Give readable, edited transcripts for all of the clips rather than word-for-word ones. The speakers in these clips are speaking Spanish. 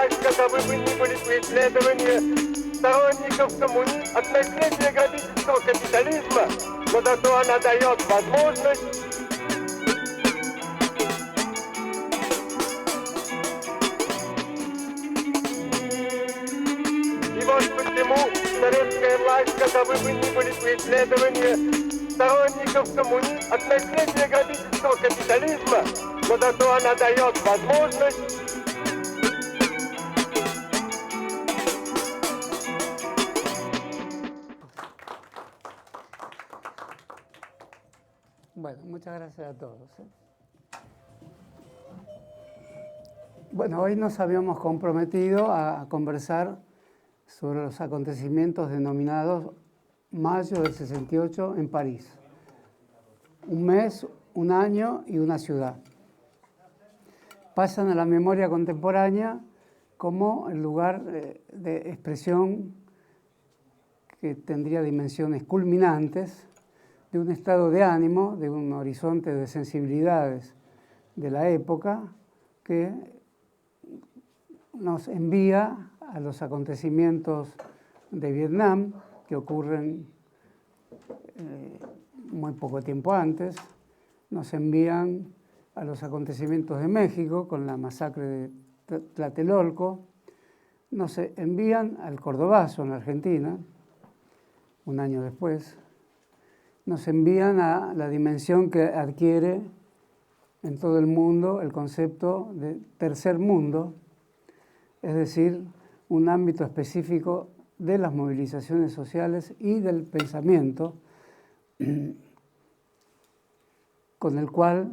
когда вы не были преследования сторонников коммунизма, отношение грабительского капитализма, но зато она дает возможность и вот почему советская власть, когда вы не были преследования сторонников коммунизма, отношение грабительского капитализма, но зато она дает возможность Bueno, muchas gracias a todos. Bueno, hoy nos habíamos comprometido a conversar sobre los acontecimientos denominados Mayo del 68 en París. Un mes, un año y una ciudad. Pasan a la memoria contemporánea como el lugar de expresión que tendría dimensiones culminantes de un estado de ánimo, de un horizonte de sensibilidades de la época que nos envía a los acontecimientos de Vietnam, que ocurren muy poco tiempo antes, nos envían a los acontecimientos de México con la masacre de Tlatelolco, nos envían al Cordobazo en la Argentina, un año después, nos envían a la dimensión que adquiere en todo el mundo el concepto de tercer mundo, es decir, un ámbito específico de las movilizaciones sociales y del pensamiento, con el cual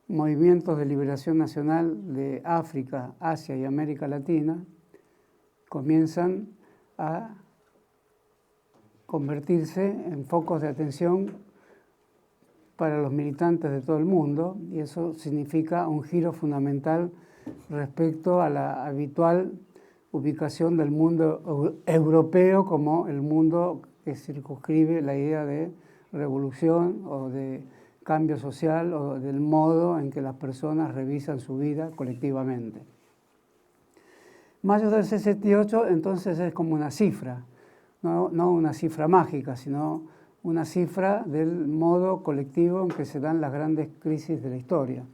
movimientos de liberación nacional de África, Asia y América Latina comienzan a convertirse en focos de atención para los militantes de todo el mundo, y eso significa un giro fundamental respecto a la habitual ubicación del mundo europeo como el mundo que circunscribe la idea de revolución o de cambio social o del modo en que las personas revisan su vida colectivamente. Mayo del 68 entonces es como una cifra, no una cifra mágica, sino una cifra del modo colectivo en que se dan las grandes crisis de la historia,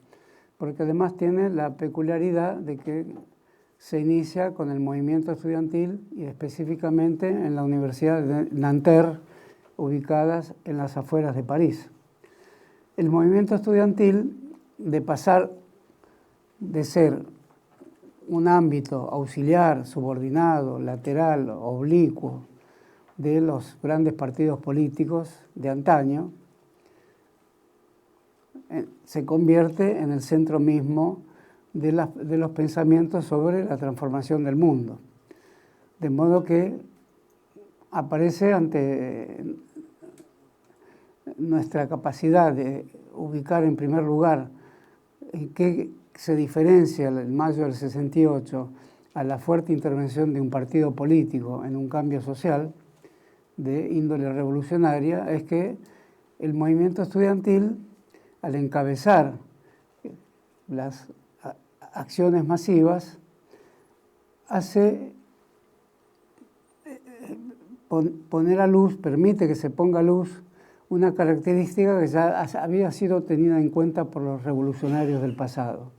porque además tiene la peculiaridad de que se inicia con el movimiento estudiantil y específicamente en la Universidad de Nanterre, ubicadas en las afueras de París. El movimiento estudiantil, de pasar de ser un ámbito auxiliar, subordinado, lateral, oblicuo, de los grandes partidos políticos de antaño, se convierte en el centro mismo de los pensamientos sobre la transformación del mundo. De modo que aparece ante nuestra capacidad de ubicar en primer lugar en qué se diferencia el mayo del 68 a la fuerte intervención de un partido político en un cambio social de índole revolucionaria, es que el movimiento estudiantil, al encabezar las acciones masivas, hace poner a luz, permite que se ponga a luz una característica que ya había sido tenida en cuenta por los revolucionarios del pasado.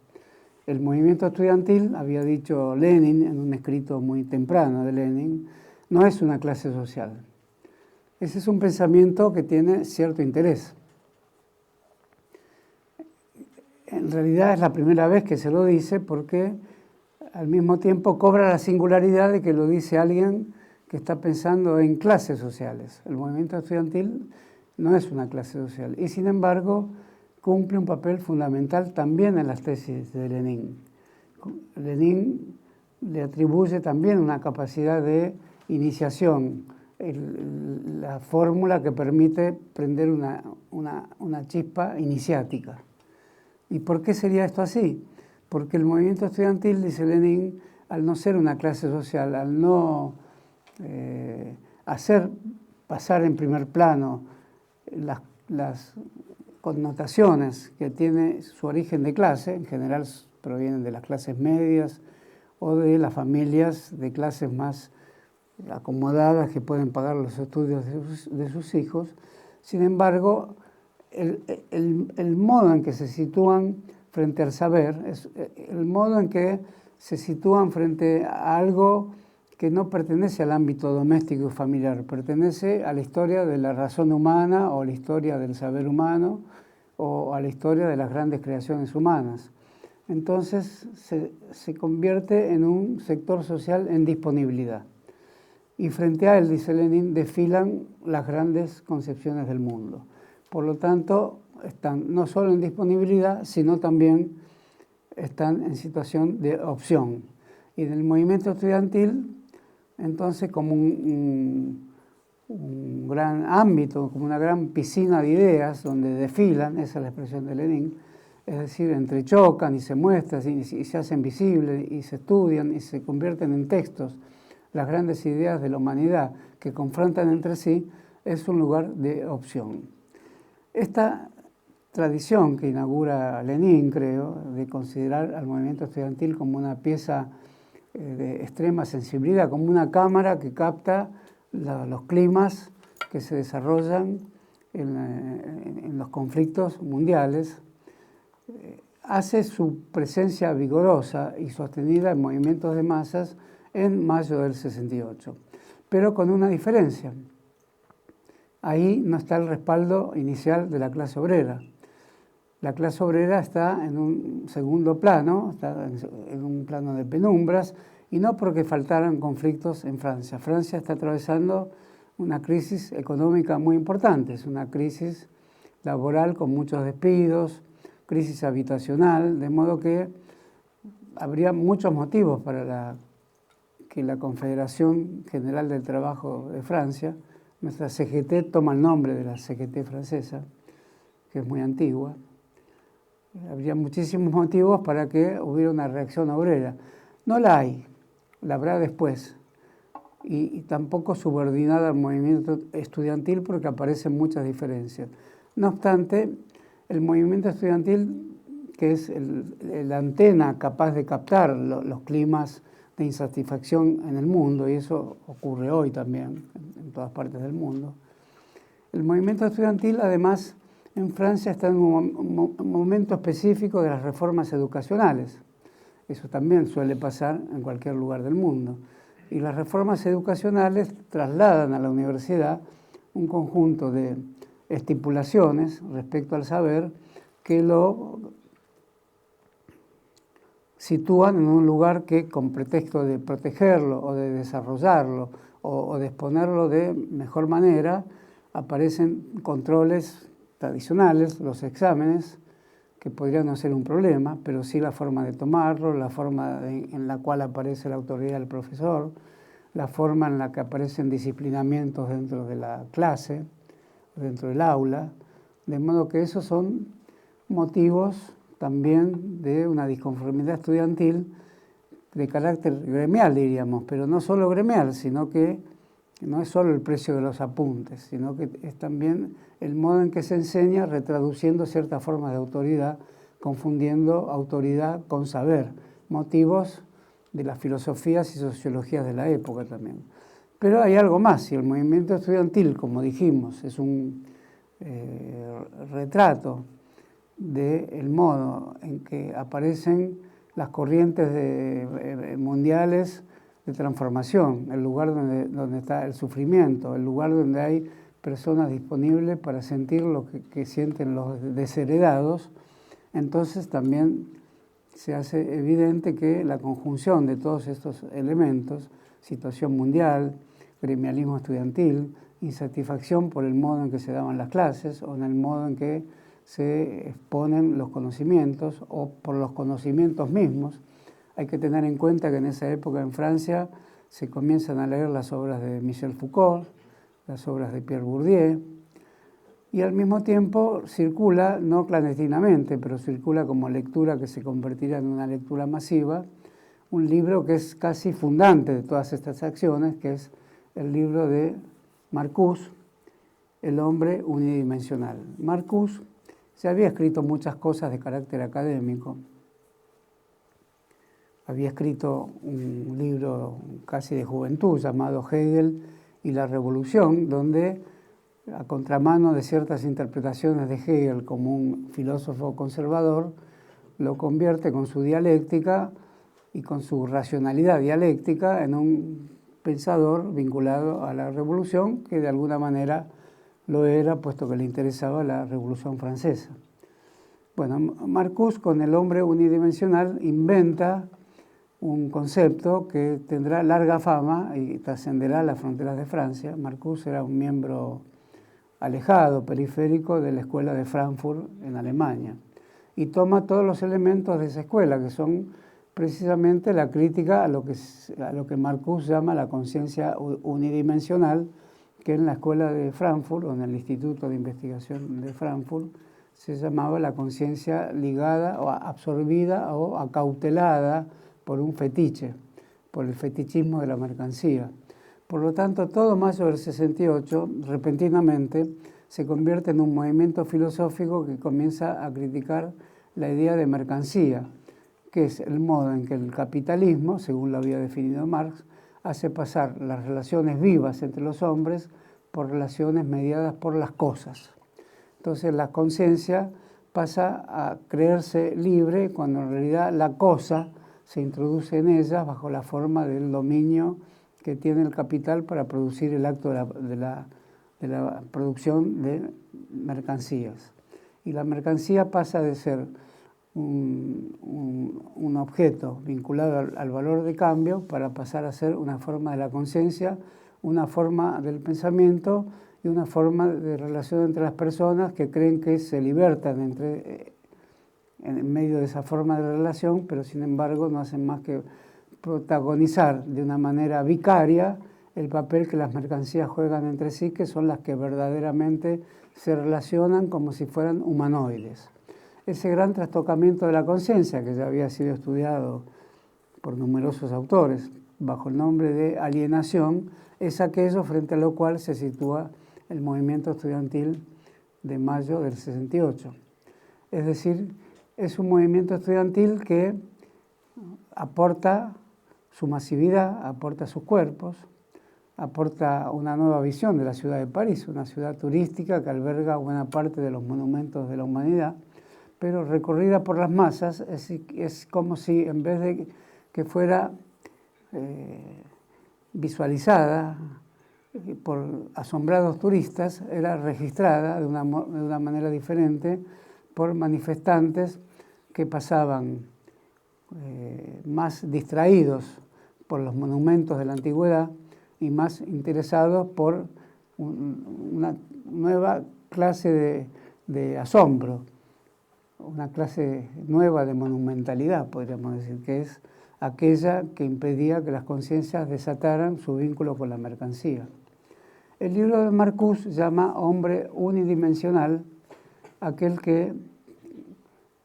El movimiento estudiantil, había dicho Lenin en un escrito muy temprano de Lenin, no es una clase social. Ese es un pensamiento que tiene cierto interés. En realidad es la primera vez que se lo dice porque al mismo tiempo cobra la singularidad de que lo dice alguien que está pensando en clases sociales. El movimiento estudiantil no es una clase social y sin embargo cumple un papel fundamental también en las tesis de Lenin. Lenin le atribuye también una capacidad de iniciación, la fórmula que permite prender una chispa iniciática. ¿Y por qué sería esto así? Porque el movimiento estudiantil, dice Lenin, al no ser una clase social, al no hacer pasar en primer plano las connotaciones que tiene su origen de clase, en general provienen de las clases medias o de las familias de clases más acomodadas que pueden pagar los estudios de sus hijos. Sin embargo, el modo en que se sitúan frente al saber, es el modo en que se sitúan frente a algo que no pertenece al ámbito doméstico y familiar, pertenece a la historia de la razón humana o a la historia del saber humano o a la historia de las grandes creaciones humanas. Entonces se convierte en un sector social en disponibilidad. Y frente a él, dice Lenin, desfilan las grandes concepciones del mundo. Por lo tanto, están no solo en disponibilidad, sino también están en situación de opción. Y en el movimiento estudiantil, entonces, como un gran ámbito, como una gran piscina de ideas donde desfilan, esa es la expresión de Lenin, es decir, entrechocan y se muestran y se hacen visibles y se estudian y se convierten en textos las grandes ideas de la humanidad que confrontan entre sí, es un lugar de opción. Esta tradición que inaugura Lenin, creo, de considerar al movimiento estudiantil como una pieza de extrema sensibilidad, como una cámara que capta los climas que se desarrollan en los conflictos mundiales, hace su presencia vigorosa y sostenida en movimientos de masas en mayo del 68, pero con una diferencia. Ahí no está el respaldo inicial de la clase obrera. La clase obrera está en un segundo plano, está en un plano de penumbras, y no porque faltaran conflictos en Francia. Francia está atravesando una crisis económica muy importante, es una crisis laboral con muchos despidos, crisis habitacional, de modo que habría muchos motivos para que la Confederación General del Trabajo de Francia, nuestra CGT toma el nombre de la CGT francesa, que es muy antigua, habría muchísimos motivos para que hubiera una reacción obrera. No la hay, la habrá después, y tampoco subordinada al movimiento estudiantil porque aparecen muchas diferencias. No obstante, el movimiento estudiantil, que es la antena capaz de captar los climas de insatisfacción en el mundo, y eso ocurre hoy también en todas partes del mundo. El movimiento estudiantil, además, en Francia está en un momento específico de las reformas educacionales. Eso también suele pasar en cualquier lugar del mundo. Y las reformas educacionales trasladan a la universidad un conjunto de estipulaciones respecto al saber que lo sitúan en un lugar que, con pretexto de protegerlo o de desarrollarlo o de exponerlo de mejor manera, aparecen controles tradicionales, los exámenes, que podrían no ser un problema, pero sí la forma de tomarlo, la forma en la cual aparece la autoridad del profesor, la forma en la que aparecen disciplinamientos dentro de la clase, dentro del aula, de modo que esos son motivos también de una disconformidad estudiantil de carácter gremial, diríamos, pero no solo gremial, sino que no es solo el precio de los apuntes, sino que es también el modo en que se enseña retraduciendo ciertas formas de autoridad, confundiendo autoridad con saber, motivos de las filosofías y sociologías de la época también. Pero hay algo más, y el movimiento estudiantil, como dijimos, es un retrato del modo en que aparecen las corrientes mundiales de transformación, el lugar donde está el sufrimiento, el lugar donde hay personas disponibles para sentir lo que sienten los desheredados. Entonces también se hace evidente que la conjunción de todos estos elementos, situación mundial, gremialismo estudiantil, insatisfacción por el modo en que se daban las clases o en el modo en que se exponen los conocimientos o por los conocimientos mismos. Hay que tener en cuenta que en esa época en Francia se comienzan a leer las obras de Michel Foucault, las obras de Pierre Bourdieu, y al mismo tiempo circula, no clandestinamente, pero circula como lectura que se convertirá en una lectura masiva, un libro que es casi fundante de todas estas acciones, que es el libro de Marcuse, El hombre unidimensional. Marcuse se había escrito muchas cosas de carácter académico, había escrito un libro casi de juventud llamado Hegel y la Revolución, donde, a contramano de ciertas interpretaciones de Hegel como un filósofo conservador, lo convierte con su dialéctica y con su racionalidad dialéctica en un pensador vinculado a la Revolución, que de alguna manera lo era, puesto que le interesaba la Revolución Francesa. Bueno, Marcuse, con El hombre unidimensional, inventa un concepto que tendrá larga fama y trascenderá las fronteras de Francia. Marcuse era un miembro alejado, periférico de la escuela de Frankfurt en Alemania, y toma todos los elementos de esa escuela, que son precisamente la crítica a lo que Marcuse llama la conciencia unidimensional, que en la escuela de Frankfurt, o en el Instituto de Investigación de Frankfurt, se llamaba la conciencia ligada o absorbida o acautelada por un fetiche, por el fetichismo de la mercancía. Por lo tanto, todo mayo del 68, repentinamente, se convierte en un movimiento filosófico que comienza a criticar la idea de mercancía, que es el modo en que el capitalismo, según lo había definido Marx, hace pasar las relaciones vivas entre los hombres por relaciones mediadas por las cosas. Entonces la conciencia pasa a creerse libre cuando en realidad la cosa se introduce en ella bajo la forma del dominio que tiene el capital para producir el acto de la producción de mercancías. Y la mercancía pasa de ser un objeto vinculado al valor de cambio para pasar a ser una forma de la conciencia, una forma del pensamiento y una forma de relación entre las personas que creen que se libertan en medio de esa forma de relación, pero sin embargo no hacen más que protagonizar de una manera vicaria el papel que las mercancías juegan entre sí, que son las que verdaderamente se relacionan como si fueran humanoides. Ese gran trastocamiento de la conciencia, que ya había sido estudiado por numerosos autores bajo el nombre de alienación, es aquello frente a lo cual se sitúa el movimiento estudiantil de mayo del 68. Es decir, es un movimiento estudiantil que aporta su masividad, aporta sus cuerpos, aporta una nueva visión de la ciudad de París, una ciudad turística que alberga buena parte de los monumentos de la humanidad, pero recorrida por las masas. Es como si en vez de que fuera visualizada por asombrados turistas, era registrada de una manera diferente por manifestantes que pasaban más distraídos por los monumentos de la antigüedad y más interesados por una nueva clase de asombro, una clase nueva de monumentalidad, podríamos decir, que es aquella que impedía que las conciencias desataran su vínculo con la mercancía. El libro de Marcuse llama hombre unidimensional aquel que,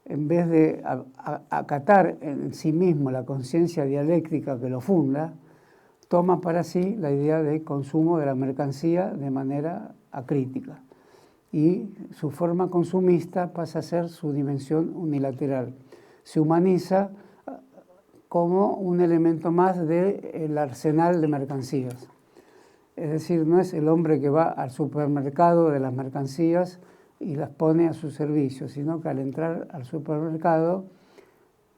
en vez de acatar en sí mismo la conciencia dialéctica que lo funda, toma para sí la idea de consumo de la mercancía de manera acrítica. Y su forma consumista pasa a ser su dimensión unilateral. Se humaniza como un elemento más del arsenal de mercancías. Es decir, no es el hombre que va al supermercado de las mercancías y las pone a su servicio, sino que al entrar al supermercado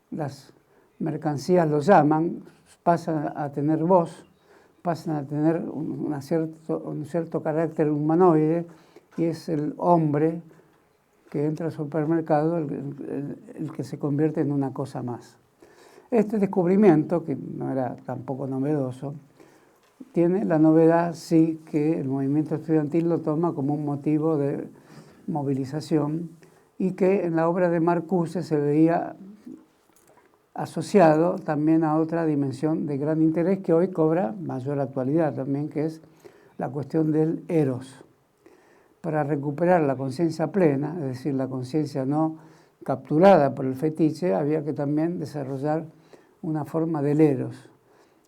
las mercancías lo llaman, pasan a tener voz, pasan a tener un cierto carácter humanoide, y es el hombre que entra al supermercado el que se convierte en una cosa más. Este descubrimiento, que no era tampoco novedoso, tiene la novedad, sí, que el movimiento estudiantil lo toma como un motivo de movilización y que en la obra de Marcuse se veía asociado también a otra dimensión de gran interés que hoy cobra mayor actualidad también, que es la cuestión del eros. Para recuperar la conciencia plena, es decir, la conciencia no capturada por el fetiche, había que también desarrollar una forma del eros.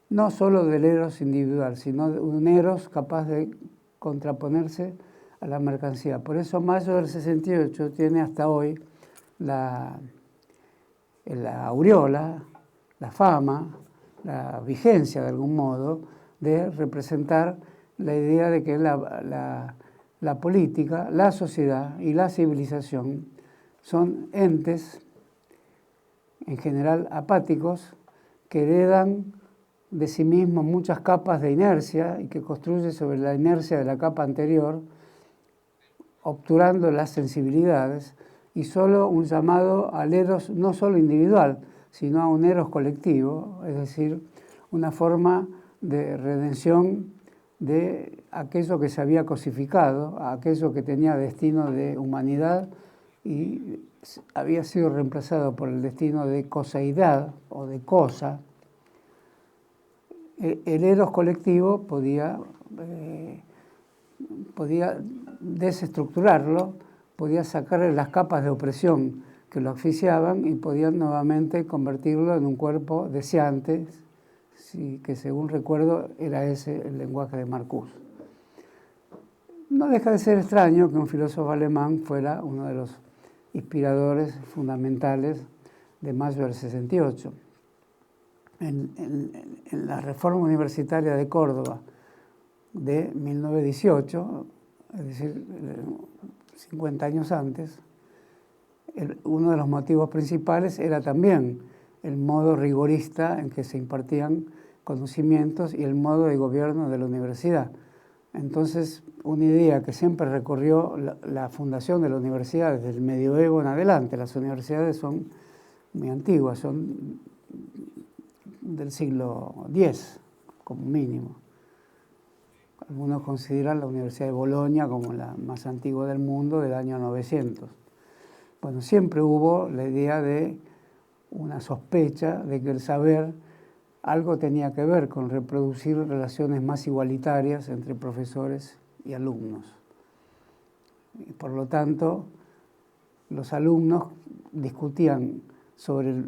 No solo del eros individual, sino de un eros capaz de contraponerse a la mercancía. Por eso mayo del 68 tiene hasta hoy la aureola, la fama, la vigencia de algún modo, de representar la idea de que la política, la sociedad y la civilización son entes, en general apáticos, que heredan de sí mismos muchas capas de inercia y que construyen sobre la inercia de la capa anterior, obturando las sensibilidades, y solo un llamado al eros no solo individual, sino a un eros colectivo, es decir, una forma de redención de aquello que se había cosificado, a aquello que tenía destino de humanidad y había sido reemplazado por el destino de coseidad o de cosa. El eros colectivo podía desestructurarlo, podía sacarle las capas de opresión que lo asfixiaban y podían nuevamente convertirlo en un cuerpo deseante, que según recuerdo era ese el lenguaje de Marcuse. No deja de ser extraño que un filósofo alemán fuera uno de los inspiradores fundamentales de mayo del 68. En la reforma universitaria de Córdoba de 1918, es decir, 50 años antes, uno de los motivos principales era también el modo rigorista en que se impartían conocimientos y el modo de gobierno de la universidad. Entonces, una idea que siempre recorrió la fundación de la universidad desde el medioevo en adelante. Las universidades son muy antiguas, son del siglo X, como mínimo. Algunos consideran la Universidad de Bolonia como la más antigua del mundo, del año 900. Bueno, siempre hubo la idea de una sospecha de que el saber algo tenía que ver con reproducir relaciones más igualitarias entre profesores y alumnos. Y por lo tanto, los alumnos discutían sobre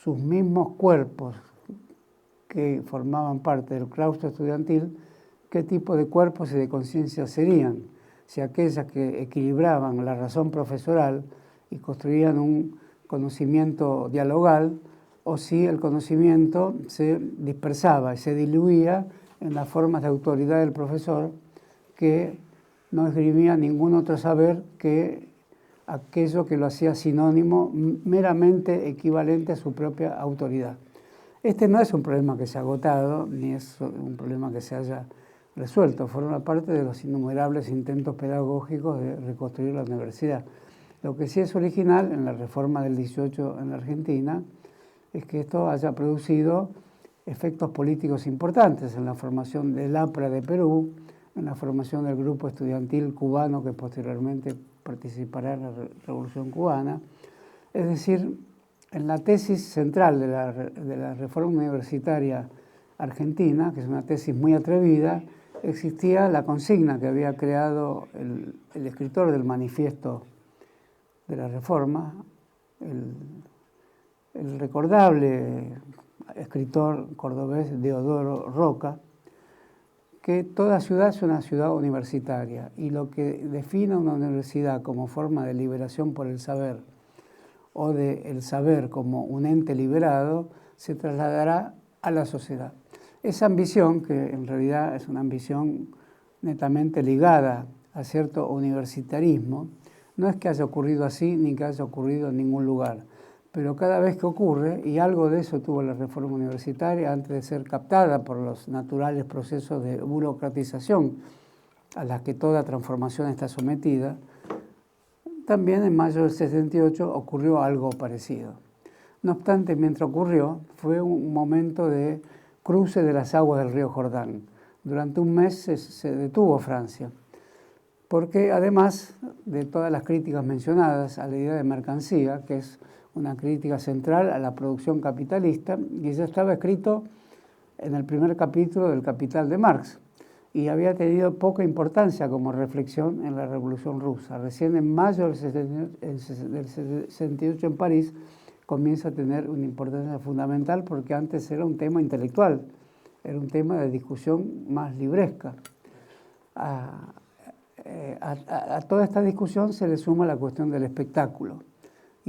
sus mismos cuerpos que formaban parte del claustro estudiantil, qué tipo de cuerpos y de conciencia serían, si aquellas que equilibraban la razón profesoral y construían un conocimiento dialogal, o si el conocimiento se dispersaba y se diluía en las formas de autoridad del profesor que no esgrimía ningún otro saber que aquello que lo hacía sinónimo, meramente equivalente a su propia autoridad. Este no es un problema que se ha agotado, ni es un problema que se haya resuelto, forma parte de los innumerables intentos pedagógicos de reconstruir la universidad. Lo que sí es original en la reforma del 18 en la Argentina es que esto haya producido efectos políticos importantes en la formación del APRA de Perú, en la formación del grupo estudiantil cubano que posteriormente participará en la Revolución Cubana. Es decir, en la tesis central de la reforma universitaria argentina, que es una tesis muy atrevida, existía la consigna que había creado el escritor del manifiesto de la reforma, el recordable escritor cordobés Deodoro Roca, que toda ciudad es una ciudad universitaria y lo que define una universidad como forma de liberación por el saber o del saber como un ente liberado se trasladará a la sociedad. Esa ambición, que en realidad es una ambición netamente ligada a cierto universitarismo, no es que haya ocurrido así ni que haya ocurrido en ningún lugar, pero cada vez que ocurre, y algo de eso tuvo la reforma universitaria antes de ser captada por los naturales procesos de burocratización a las que toda transformación está sometida, también en mayo del 68 ocurrió algo parecido. No obstante, mientras ocurrió, fue un momento de cruce de las aguas del río Jordán. Durante un mes se detuvo Francia, porque además de todas las críticas mencionadas a la idea de mercancía, que es una crítica central a la producción capitalista, y ya estaba escrito en el primer capítulo del Capital de Marx, y había tenido poca importancia como reflexión en la Revolución Rusa. Recién en mayo del 68 en París comienza a tener una importancia fundamental porque antes era un tema intelectual, era un tema de discusión más libresca. A toda esta discusión se le suma la cuestión del espectáculo.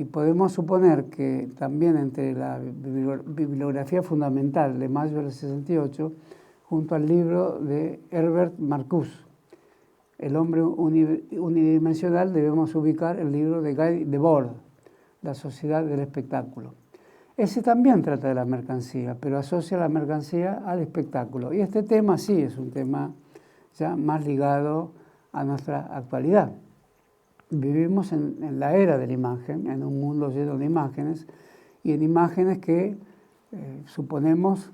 Y podemos suponer que también entre la bibliografía fundamental de mayo del 68, junto al libro de Herbert Marcuse, El hombre unidimensional, debemos ubicar el libro de Guy Debord, La sociedad del espectáculo. Ese también trata de la mercancía, pero asocia la mercancía al espectáculo. Y este tema sí es un tema ya más ligado a nuestra actualidad. Vivimos en la era de la imagen, en un mundo lleno de imágenes, y en imágenes que suponemos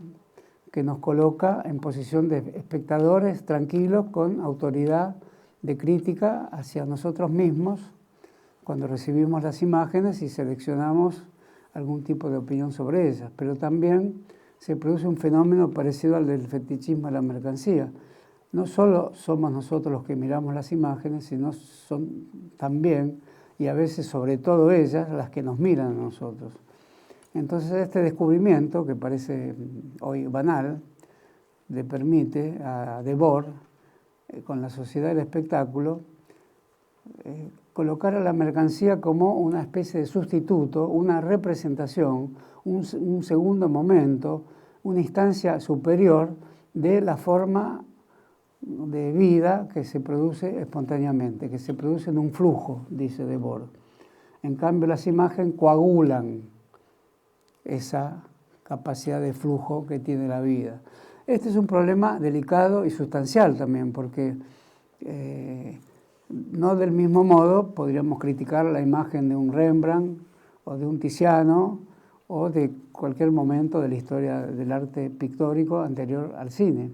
que nos coloca en posición de espectadores tranquilos con autoridad de crítica hacia nosotros mismos cuando recibimos las imágenes y seleccionamos algún tipo de opinión sobre ellas. Pero también se produce un fenómeno parecido al del fetichismo de la mercancía. No solo somos nosotros los que miramos las imágenes, sino son también, y a veces sobre todo ellas, las que nos miran a nosotros. Entonces este descubrimiento, que parece hoy banal, le permite a Debord, con la sociedad del espectáculo, colocar a la mercancía como una especie de sustituto, una representación, un segundo momento, una instancia superior de la forma de vida que se produce espontáneamente, que se produce en un flujo, dice Debord. En cambio, las imágenes coagulan esa capacidad de flujo que tiene la vida. Este es un problema delicado y sustancial también, porque no del mismo modo podríamos criticar la imagen de un Rembrandt o de un Tiziano o de cualquier momento de la historia del arte pictórico anterior al cine.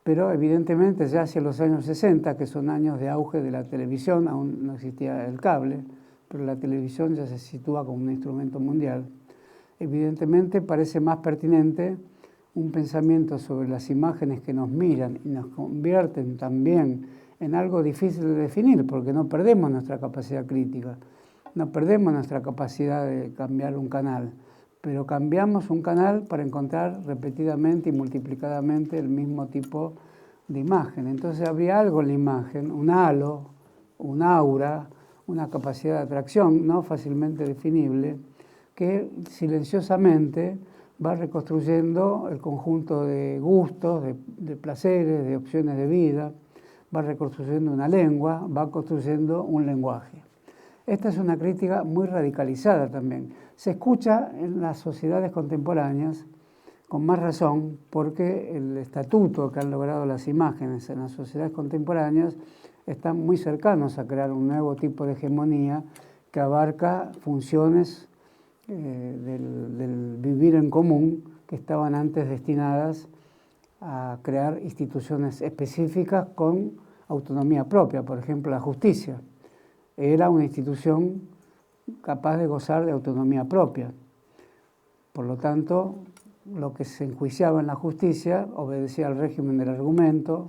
Pero evidentemente ya hacia los años 60, que son años de auge de la televisión, aún no existía el cable, pero la televisión ya se sitúa como un instrumento mundial, evidentemente parece más pertinente un pensamiento sobre las imágenes que nos miran y nos convierten también en algo difícil de definir, porque no perdemos nuestra capacidad crítica, no perdemos nuestra capacidad de cambiar un canal, pero cambiamos un canal para encontrar repetidamente y multiplicadamente el mismo tipo de imagen. Entonces habría algo en la imagen, un halo, un aura, una capacidad de atracción no fácilmente definible, que silenciosamente va reconstruyendo el conjunto de gustos, de placeres, de opciones de vida, va reconstruyendo una lengua, va construyendo un lenguaje. Esta es una crítica muy radicalizada también. Se escucha en las sociedades contemporáneas con más razón porque el estatuto que han logrado las imágenes en las sociedades contemporáneas están muy cercanos a crear un nuevo tipo de hegemonía que abarca funciones del vivir en común que estaban antes destinadas a crear instituciones específicas con autonomía propia. Por ejemplo, la justicia era una institución capaz de gozar de autonomía propia. Por lo tanto, lo que se enjuiciaba en la justicia obedecía al régimen del argumento,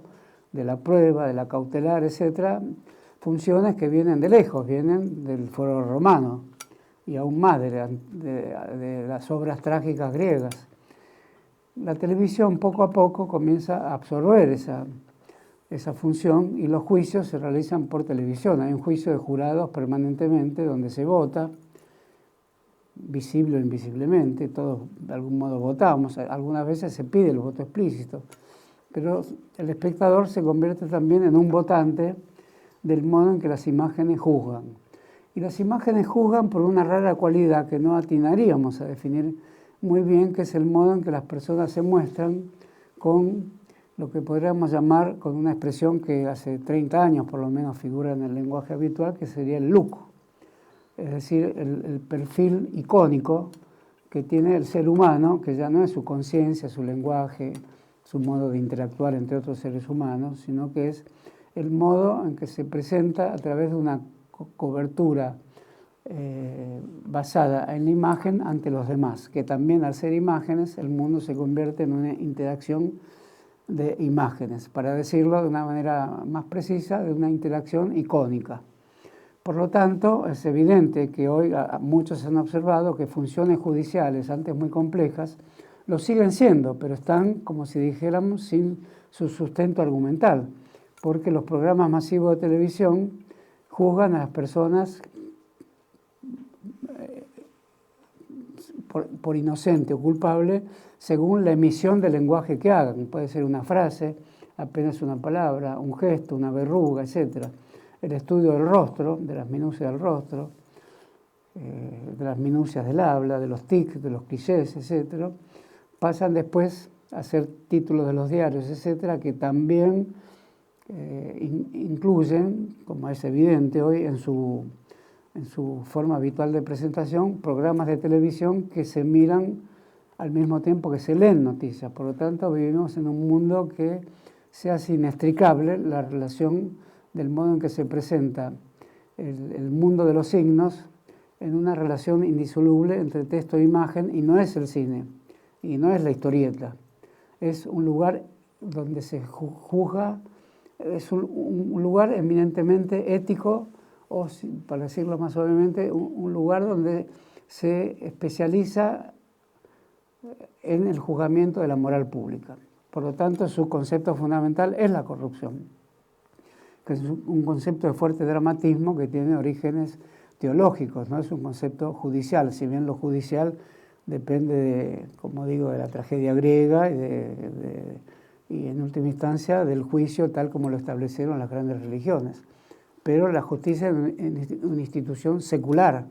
de la prueba, de la cautelar, etc. Funciones que vienen de lejos, vienen del foro romano y aún más de las obras trágicas griegas. La televisión poco a poco comienza a absorber esa función y los juicios se realizan por televisión. Hay un juicio de jurados permanentemente donde se vota, visible o invisiblemente, todos de algún modo votamos, algunas veces se pide el voto explícito, pero el espectador se convierte también en un votante del modo en que las imágenes juzgan. Y las imágenes juzgan por una rara cualidad que no atinaríamos a definir muy bien, que es el modo en que las personas se muestran con lo que podríamos llamar, con una expresión que hace 30 años por lo menos figura en el lenguaje habitual, que sería el look, es decir, el perfil icónico que tiene el ser humano, que ya no es su conciencia, su lenguaje, su modo de interactuar entre otros seres humanos, sino que es el modo en que se presenta a través de una cobertura basada en la imagen ante los demás, que también al ser imágenes el mundo se convierte en una interacción de imágenes, para decirlo de una manera más precisa, de una interacción icónica. Por lo tanto, es evidente que hoy muchos han observado que funciones judiciales, antes muy complejas, lo siguen siendo, pero están, como si dijéramos, sin su sustento argumental, porque los programas masivos de televisión juzgan a las personas por inocente o culpable según la emisión del lenguaje que hagan. Puede ser una frase, apenas una palabra, un gesto, una verruga, etc. El estudio del rostro, de las minucias del rostro, de las minucias del habla, de los tics, de los clichés, etc., pasan después a ser títulos de los diarios, etc., que también incluyen, como es evidente hoy, en su forma habitual de presentación, programas de televisión que se miran al mismo tiempo que se leen noticias. Por lo tanto, vivimos en un mundo que se hace inextricable la relación del modo en que se presenta el mundo de los signos en una relación indisoluble entre texto e imagen, y no es el cine, y no es la historieta. Es un lugar donde se juzga, es un lugar eminentemente ético, o, para decirlo más suavemente, un lugar donde se especializa en el juzgamiento de la moral pública. Por lo tanto, su concepto fundamental es la corrupción, que es un concepto de fuerte dramatismo que tiene orígenes teológicos, no es un concepto judicial, si bien lo judicial depende, como digo, de la tragedia griega y en última instancia del juicio tal como lo establecieron las grandes religiones. Pero la justicia es una institución secular.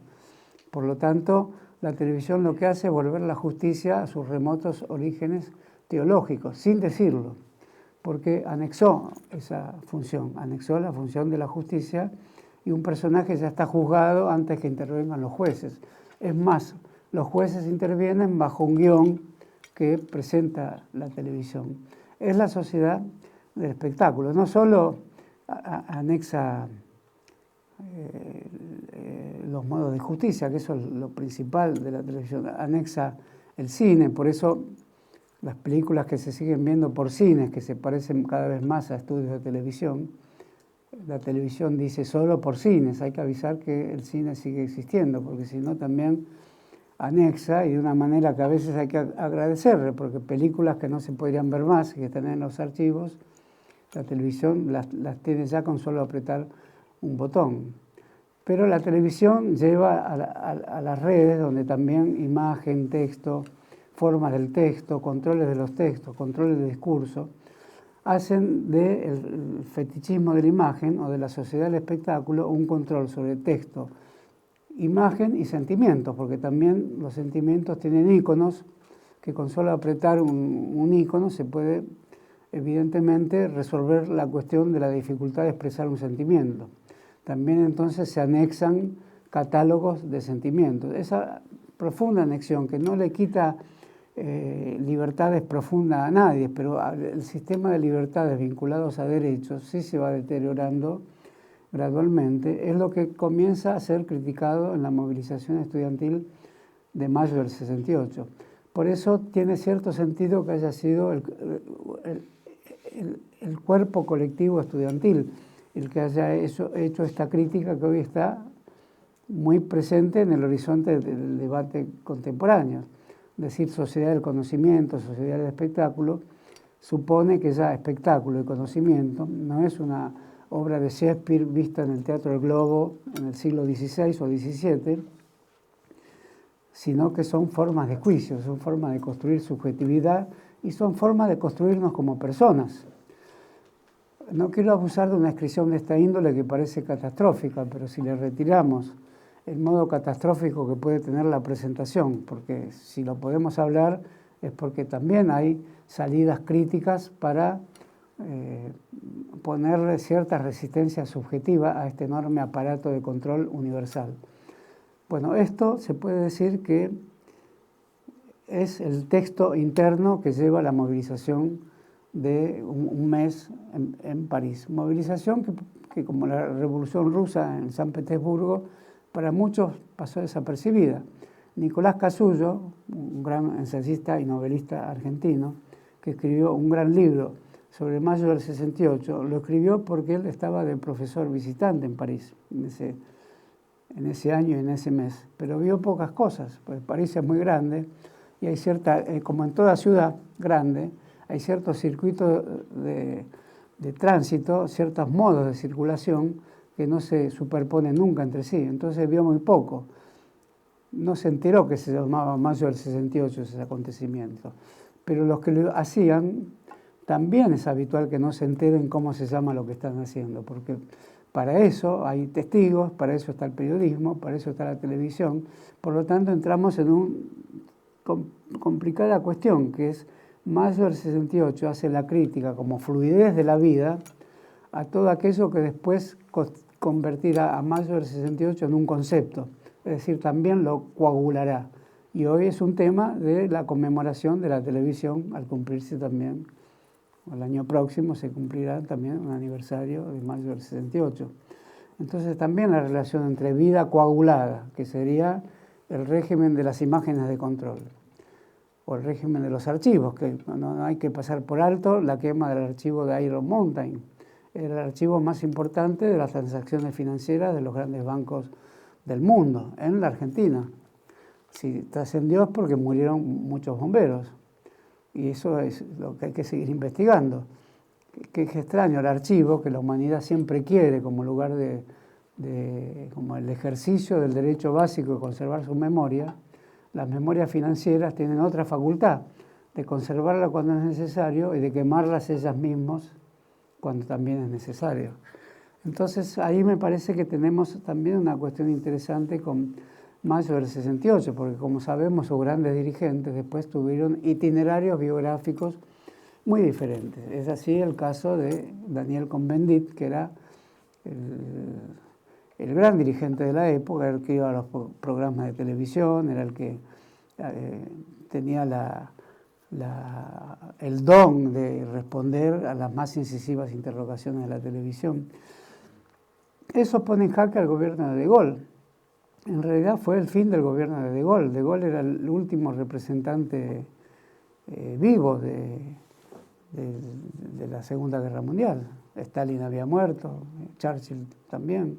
Por lo tanto, la televisión lo que hace es volver la justicia a sus remotos orígenes teológicos, sin decirlo, porque anexó esa función, anexó la función de la justicia, y un personaje ya está juzgado antes que intervengan los jueces. Es más, los jueces intervienen bajo un guión que presenta la televisión. Es la sociedad del espectáculo. No solo anexa los modos de justicia, que eso es lo principal de la televisión, anexa el cine. Por eso las películas que se siguen viendo por cines, que se parecen cada vez más a estudios de televisión, la televisión dice solo por cines. Hay que avisar que el cine sigue existiendo, porque si no también anexa, y de una manera que a veces hay que agradecerle, porque películas que no se podrían ver más, que están en los archivos, la televisión las tiene ya con solo apretar un botón. Pero la televisión lleva a las redes, donde también imagen, texto, formas del texto, controles de los textos, controles de discurso, hacen del fetichismo de la imagen o de la sociedad del espectáculo un control sobre texto, imagen y sentimientos, porque también los sentimientos tienen íconos, que con solo apretar un ícono se puede evidentemente resolver la cuestión de la dificultad de expresar un sentimiento. También entonces se anexan catálogos de sentimientos. Esa profunda anexión que no le quita libertades profundas a nadie, pero el sistema de libertades vinculados a derechos sí se va deteriorando gradualmente, es lo que comienza a ser criticado en la movilización estudiantil de mayo del 68. Por eso tiene cierto sentido que haya sido el cuerpo colectivo estudiantil el que haya hecho esta crítica que hoy está muy presente en el horizonte del debate contemporáneo. Decir sociedad del conocimiento, sociedad del espectáculo, supone que ya espectáculo y conocimiento no es una obra de Shakespeare vista en el Teatro del Globo en el siglo XVI o XVII, sino que son formas de juicio, son formas de construir subjetividad y son formas de construirnos como personas. No quiero abusar de una descripción de esta índole que parece catastrófica, pero si le retiramos el modo catastrófico que puede tener la presentación, porque si lo podemos hablar es porque también hay salidas críticas para ponerle cierta resistencia subjetiva a este enorme aparato de control universal. Bueno, esto se puede decir que es el texto interno que lleva a la movilización de un mes en París. Movilización que como la Revolución Rusa en San Petersburgo, para muchos pasó desapercibida. Nicolás Casullo, un gran ensayista y novelista argentino, que escribió un gran libro sobre mayo del 68, lo escribió porque él estaba de profesor visitante en París, en ese año y en ese mes. Pero vio pocas cosas, pues París es muy grande y hay cierta, como en toda ciudad grande, hay ciertos circuitos de tránsito, ciertos modos de circulación que no se superponen nunca entre sí. Entonces vio muy poco. no se enteró que se llamaba Mayo del 68 ese acontecimiento. Pero los que lo hacían, también es habitual que no se enteren cómo se llama lo que están haciendo, porque para eso hay testigos, para eso está el periodismo, para eso está la televisión. Por lo tanto, entramos en una complicada cuestión, que es Mayo del 68 hace la crítica como fluidez de la vida a todo aquello que después convertirá a Mayo del 68 en un concepto, es decir, también lo coagulará. Y hoy es un tema de la conmemoración de la televisión, al cumplirse también, el año próximo se cumplirá también un aniversario de Mayo del 68. Entonces también la relación entre vida coagulada, que sería el régimen de las imágenes de control, o el régimen de los archivos, que no hay que pasar por alto la quema del archivo de Iron Mountain, el archivo más importante de las transacciones financieras de los grandes bancos del mundo, en la Argentina. Si trascendió es porque murieron muchos bomberos, y eso es lo que hay que seguir investigando. Que es extraño el archivo, que la humanidad siempre quiere como lugar como el ejercicio del derecho básico de conservar su memoria. Las memorias financieras tienen otra facultad, de conservarla cuando es necesario y de quemarlas ellas mismas cuando también es necesario. Entonces ahí me parece que tenemos también una cuestión interesante con Mayo del 68, porque como sabemos sus grandes dirigentes después tuvieron itinerarios biográficos muy diferentes. Es así el caso de Daniel Cohn-Bendit, que era el gran dirigente de la época, era el que iba a los programas de televisión, era el que tenía el don de responder a las más incisivas interrogaciones de la televisión. Eso pone en jaque al gobierno de De Gaulle. En realidad fue el fin del gobierno de De Gaulle. De Gaulle era el último representante vivo de la Segunda Guerra Mundial. Stalin había muerto, Churchill también,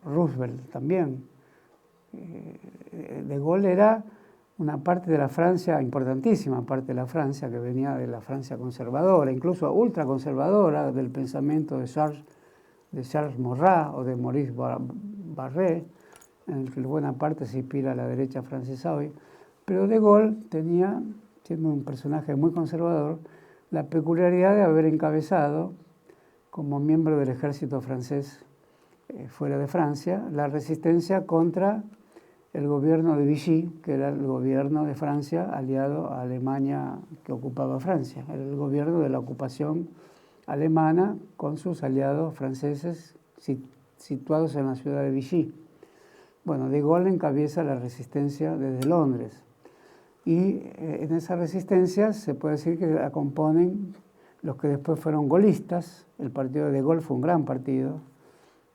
Roosevelt también. De Gaulle era una parte de la Francia, importantísima parte de la Francia, que venía de la Francia conservadora, incluso ultraconservadora, del pensamiento de Charles Maurras o de Maurice Barré, en el que buena parte se inspira a la derecha francesa hoy. Pero De Gaulle tenía, siendo un personaje muy conservador, la peculiaridad de haber encabezado, como miembro del ejército francés fuera de Francia, la resistencia contra el gobierno de Vichy, que era el gobierno de Francia aliado a Alemania que ocupaba Francia. Era el gobierno de la ocupación alemana con sus aliados franceses situados en la ciudad de Vichy. Bueno, De Gaulle encabeza la resistencia desde Londres. Y en esa resistencia se puede decir que la componen los que después fueron gaullistas. El partido de De Gaulle fue un gran partido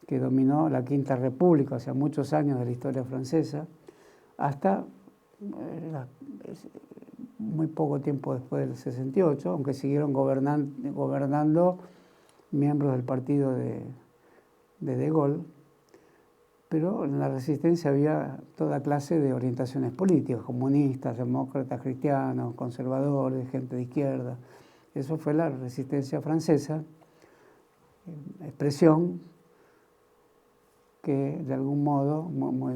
que dominó la Quinta República hace muchos años de la historia francesa, hasta muy poco tiempo después del 68, aunque siguieron gobernando miembros del partido de De Gaulle, pero en la resistencia había toda clase de orientaciones políticas, comunistas, demócratas, cristianos, conservadores, gente de izquierda. Eso fue la resistencia francesa, expresión que de algún modo muy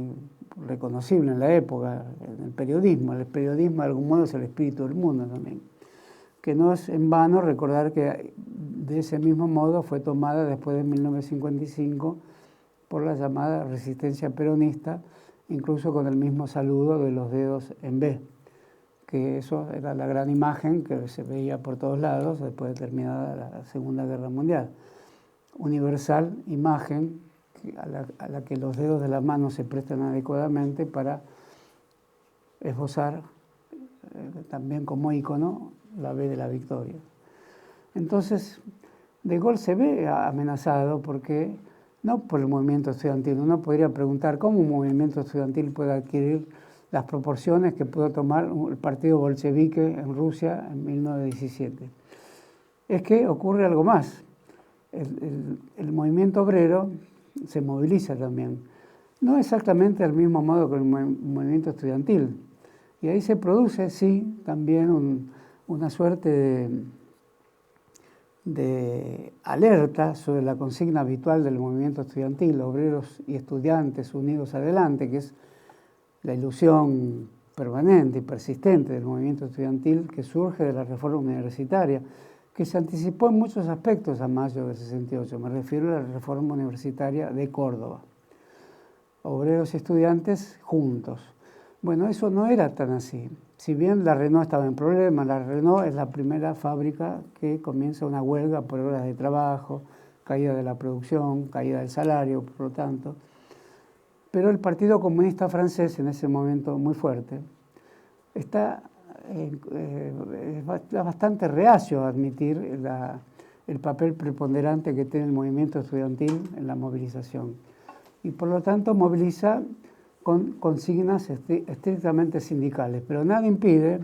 reconocible en la época, en el periodismo. El periodismo de algún modo es el espíritu del mundo también. Que no es en vano recordar que de ese mismo modo fue tomada después de 1955 por la llamada resistencia peronista, incluso con el mismo saludo de los dedos en B, que eso era la gran imagen que se veía por todos lados después de terminada la Segunda Guerra Mundial. Universal imagen a la que los dedos de la mano se prestan adecuadamente para esbozar también como ícono la B de la victoria. Entonces, De Gaulle se ve amenazado porque, no por el movimiento estudiantil, uno podría preguntar cómo un movimiento estudiantil puede adquirir las proporciones que pudo tomar el partido bolchevique en Rusia en 1917. Es que ocurre algo más. El movimiento obrero se moviliza también, no exactamente del mismo modo que el movimiento estudiantil. Y ahí se produce, sí, también una suerte de alerta sobre la consigna habitual del movimiento estudiantil, obreros y estudiantes unidos adelante, que es la ilusión permanente y persistente del movimiento estudiantil que surge de la reforma universitaria, que se anticipó en muchos aspectos a mayo del 68. Me refiero a la reforma universitaria de Córdoba. Obreros y estudiantes juntos. Bueno, eso no era tan así. Si bien la Renault estaba en problemas, la Renault es la primera fábrica que comienza una huelga por horas de trabajo, caída de la producción, caída del salario, por lo tanto. Pero el Partido Comunista Francés, en ese momento muy fuerte, está bastante reacio a admitir el papel preponderante que tiene el movimiento estudiantil en la movilización. Y por lo tanto moviliza con consignas estrictamente sindicales, pero nada impide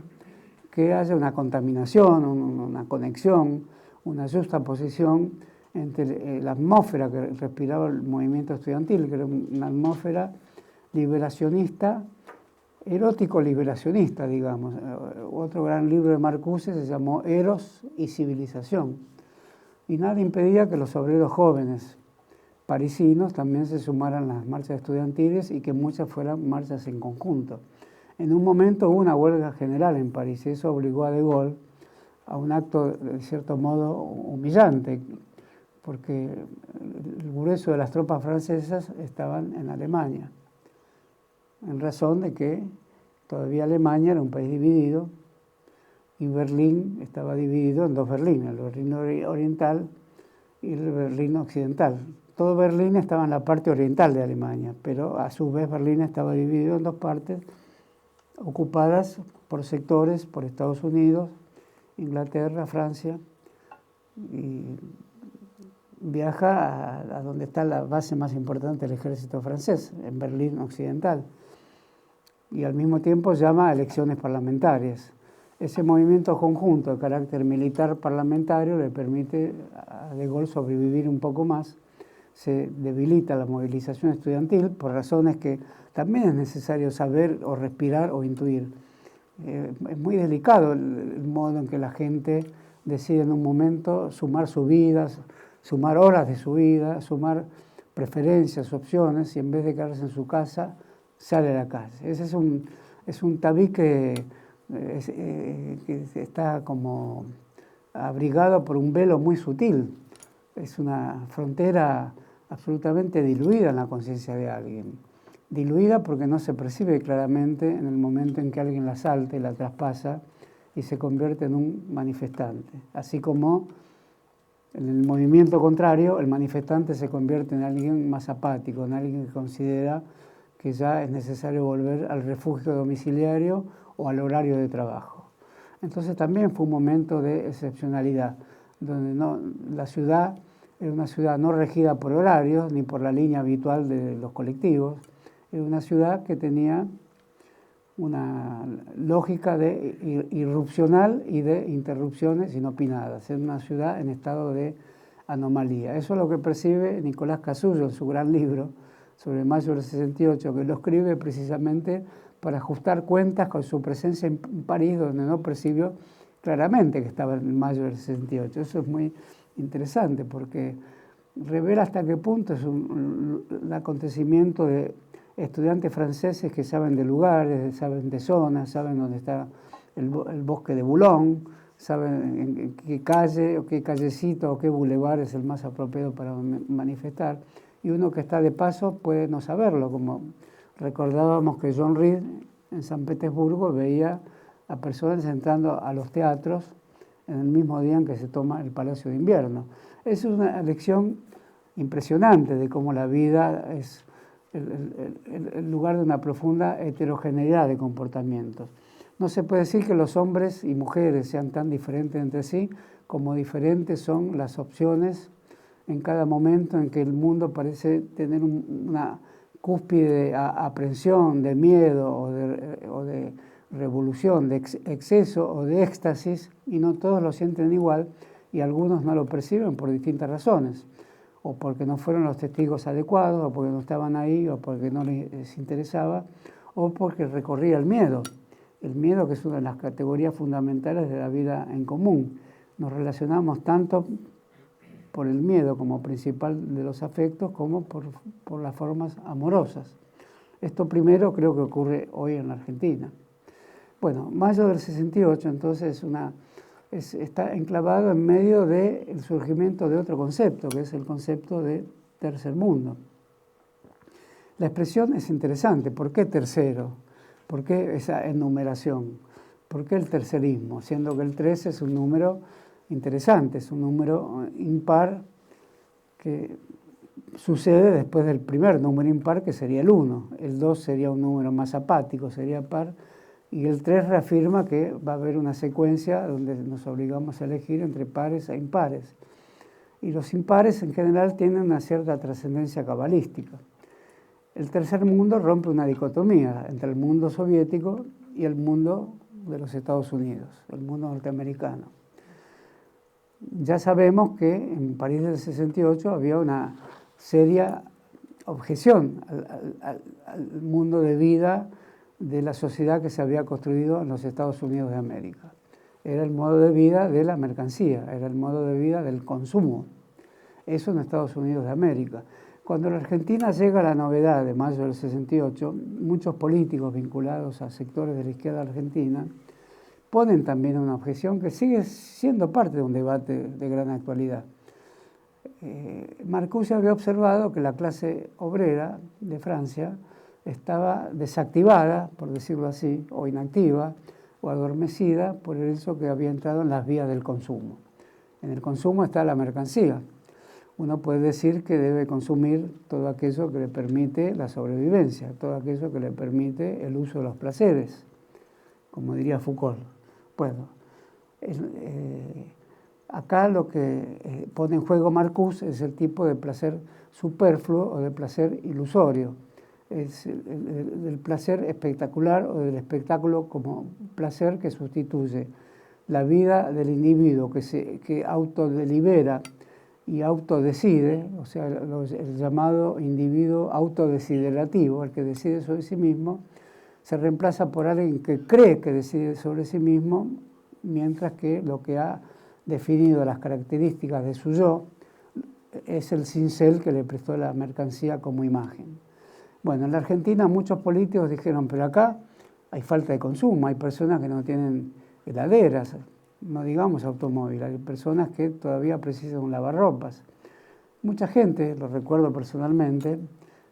que haya una contaminación, una conexión, una justaposición entre la atmósfera que respiraba el movimiento estudiantil, que era una atmósfera liberacionista, erótico-liberacionista, digamos. Otro gran libro de Marcuse se llamó Eros y civilización. Y nada impedía que los obreros jóvenes parisinos también se sumaran a las marchas estudiantiles y que muchas fueran marchas en conjunto. En un momento hubo una huelga general en París y eso obligó a De Gaulle a un acto, de cierto modo, humillante, porque el grueso de las tropas francesas estaban en Alemania, en razón de que todavía Alemania era un país dividido y Berlín estaba dividido en dos Berlines, el Berlín oriental y el Berlín occidental. Todo Berlín estaba en la parte oriental de Alemania, pero a su vez Berlín estaba dividido en dos partes, ocupadas por sectores, por Estados Unidos, Inglaterra, Francia, y viaja a donde está la base más importante del ejército francés, en Berlín occidental, y al mismo tiempo llama a elecciones parlamentarias. Ese movimiento conjunto de carácter militar parlamentario le permite a De Gaulle sobrevivir un poco más. Se debilita la movilización estudiantil por razones que también es necesario saber o respirar o intuir. Es muy delicado el modo en que la gente decide en un momento sumar su vida, sumar horas de su vida, sumar preferencias, opciones, y en vez de quedarse en su casa, sale a la calle. Ese es un tabique que está como abrigado por un velo muy sutil. Es una frontera absolutamente diluida en la conciencia de alguien. Diluida porque no se percibe claramente en el momento en que alguien la salta y la traspasa y se convierte en un manifestante. Así como en el movimiento contrario, el manifestante se convierte en alguien más apático, en alguien que considera que ya es necesario volver al refugio domiciliario o al horario de trabajo. Entonces también fue un momento de excepcionalidad, donde la ciudad era una ciudad no regida por horarios ni por la línea habitual de los colectivos, era una ciudad que tenía una lógica de irrupcional y de interrupciones inopinadas, era una ciudad en estado de anomalía. Eso es lo que percibe Nicolás Casullo en su gran libro sobre mayo del 68, que lo escribe precisamente para ajustar cuentas con su presencia en París, donde no percibió claramente que estaba en mayo del 68. Eso es muy interesante porque revela hasta qué punto es el acontecimiento de estudiantes franceses que saben de lugares, saben de zonas, saben dónde está el bosque de Boulogne, saben en qué calle o qué callecito o qué bulevar es el más apropiado para manifestar. Y uno que está de paso puede no saberlo, como recordábamos que John Reed en San Petersburgo veía a personas entrando a los teatros en el mismo día en que se toma el Palacio de Invierno. Es una lección impresionante de cómo la vida es el lugar de una profunda heterogeneidad de comportamientos. No se puede decir que los hombres y mujeres sean tan diferentes entre sí como diferentes son las opciones en cada momento en que el mundo parece tener una cúspide de aprensión, de miedo o de revolución, de exceso o de éxtasis, y no todos lo sienten igual y algunos no lo perciben por distintas razones, o porque no fueron los testigos adecuados, o porque no estaban ahí, o porque no les interesaba, o porque recorría el miedo que es una de las categorías fundamentales de la vida en común. nos relacionamos tanto por el miedo como principal de los afectos como por las formas amorosas. Esto primero creo que ocurre hoy en la Argentina. Bueno, mayo del 68 entonces está enclavado en medio del surgimiento de otro concepto, que es el concepto de tercer mundo. La expresión es interesante. ¿Por qué tercero? ¿Por qué esa enumeración? ¿Por qué el tercerismo? Siendo que el 3 es un número interesante, es un número impar que sucede después del primer número impar, que sería el 1. El 2 sería un número más apático, sería par, y el 3 reafirma que va a haber una secuencia donde nos obligamos a elegir entre pares e impares. Y los impares en general tienen una cierta trascendencia cabalística. El tercer mundo rompe una dicotomía entre el mundo soviético y el mundo de los Estados Unidos, el mundo norteamericano. Ya sabemos que en París del 68 había una seria objeción al mundo de vida de la sociedad que se había construido en los Estados Unidos de América. Era el modo de vida de la mercancía, era el modo de vida del consumo. Eso en Estados Unidos de América. Cuando la Argentina llega a la novedad de mayo del 68, muchos políticos vinculados a sectores de la izquierda argentina ponen también una objeción que sigue siendo parte de un debate de gran actualidad. Marcuse había observado que la clase obrera de Francia estaba desactivada, por decirlo así, o inactiva, o adormecida por el hecho que había entrado en las vías del consumo. En el consumo está la mercancía. Uno puede decir que debe consumir todo aquello que le permite la sobrevivencia, todo aquello que le permite el uso de los placeres, como diría Foucault. Bueno, acá lo que pone en juego Marcuse es el tipo de placer superfluo o de placer ilusorio. Es el placer espectacular o del espectáculo como placer que sustituye la vida del individuo que autodelibera y autodecide, o sea, el llamado individuo autodesiderativo, el que decide sobre sí mismo, se reemplaza por alguien que cree que decide sobre sí mismo, mientras que lo que ha definido las características de su yo es el cincel que le prestó la mercancía como imagen. Bueno, en la Argentina muchos políticos dijeron, pero acá hay falta de consumo, hay personas que no tienen heladeras, no digamos automóvil, hay personas que todavía precisan un lavarropas. Mucha gente, lo recuerdo personalmente,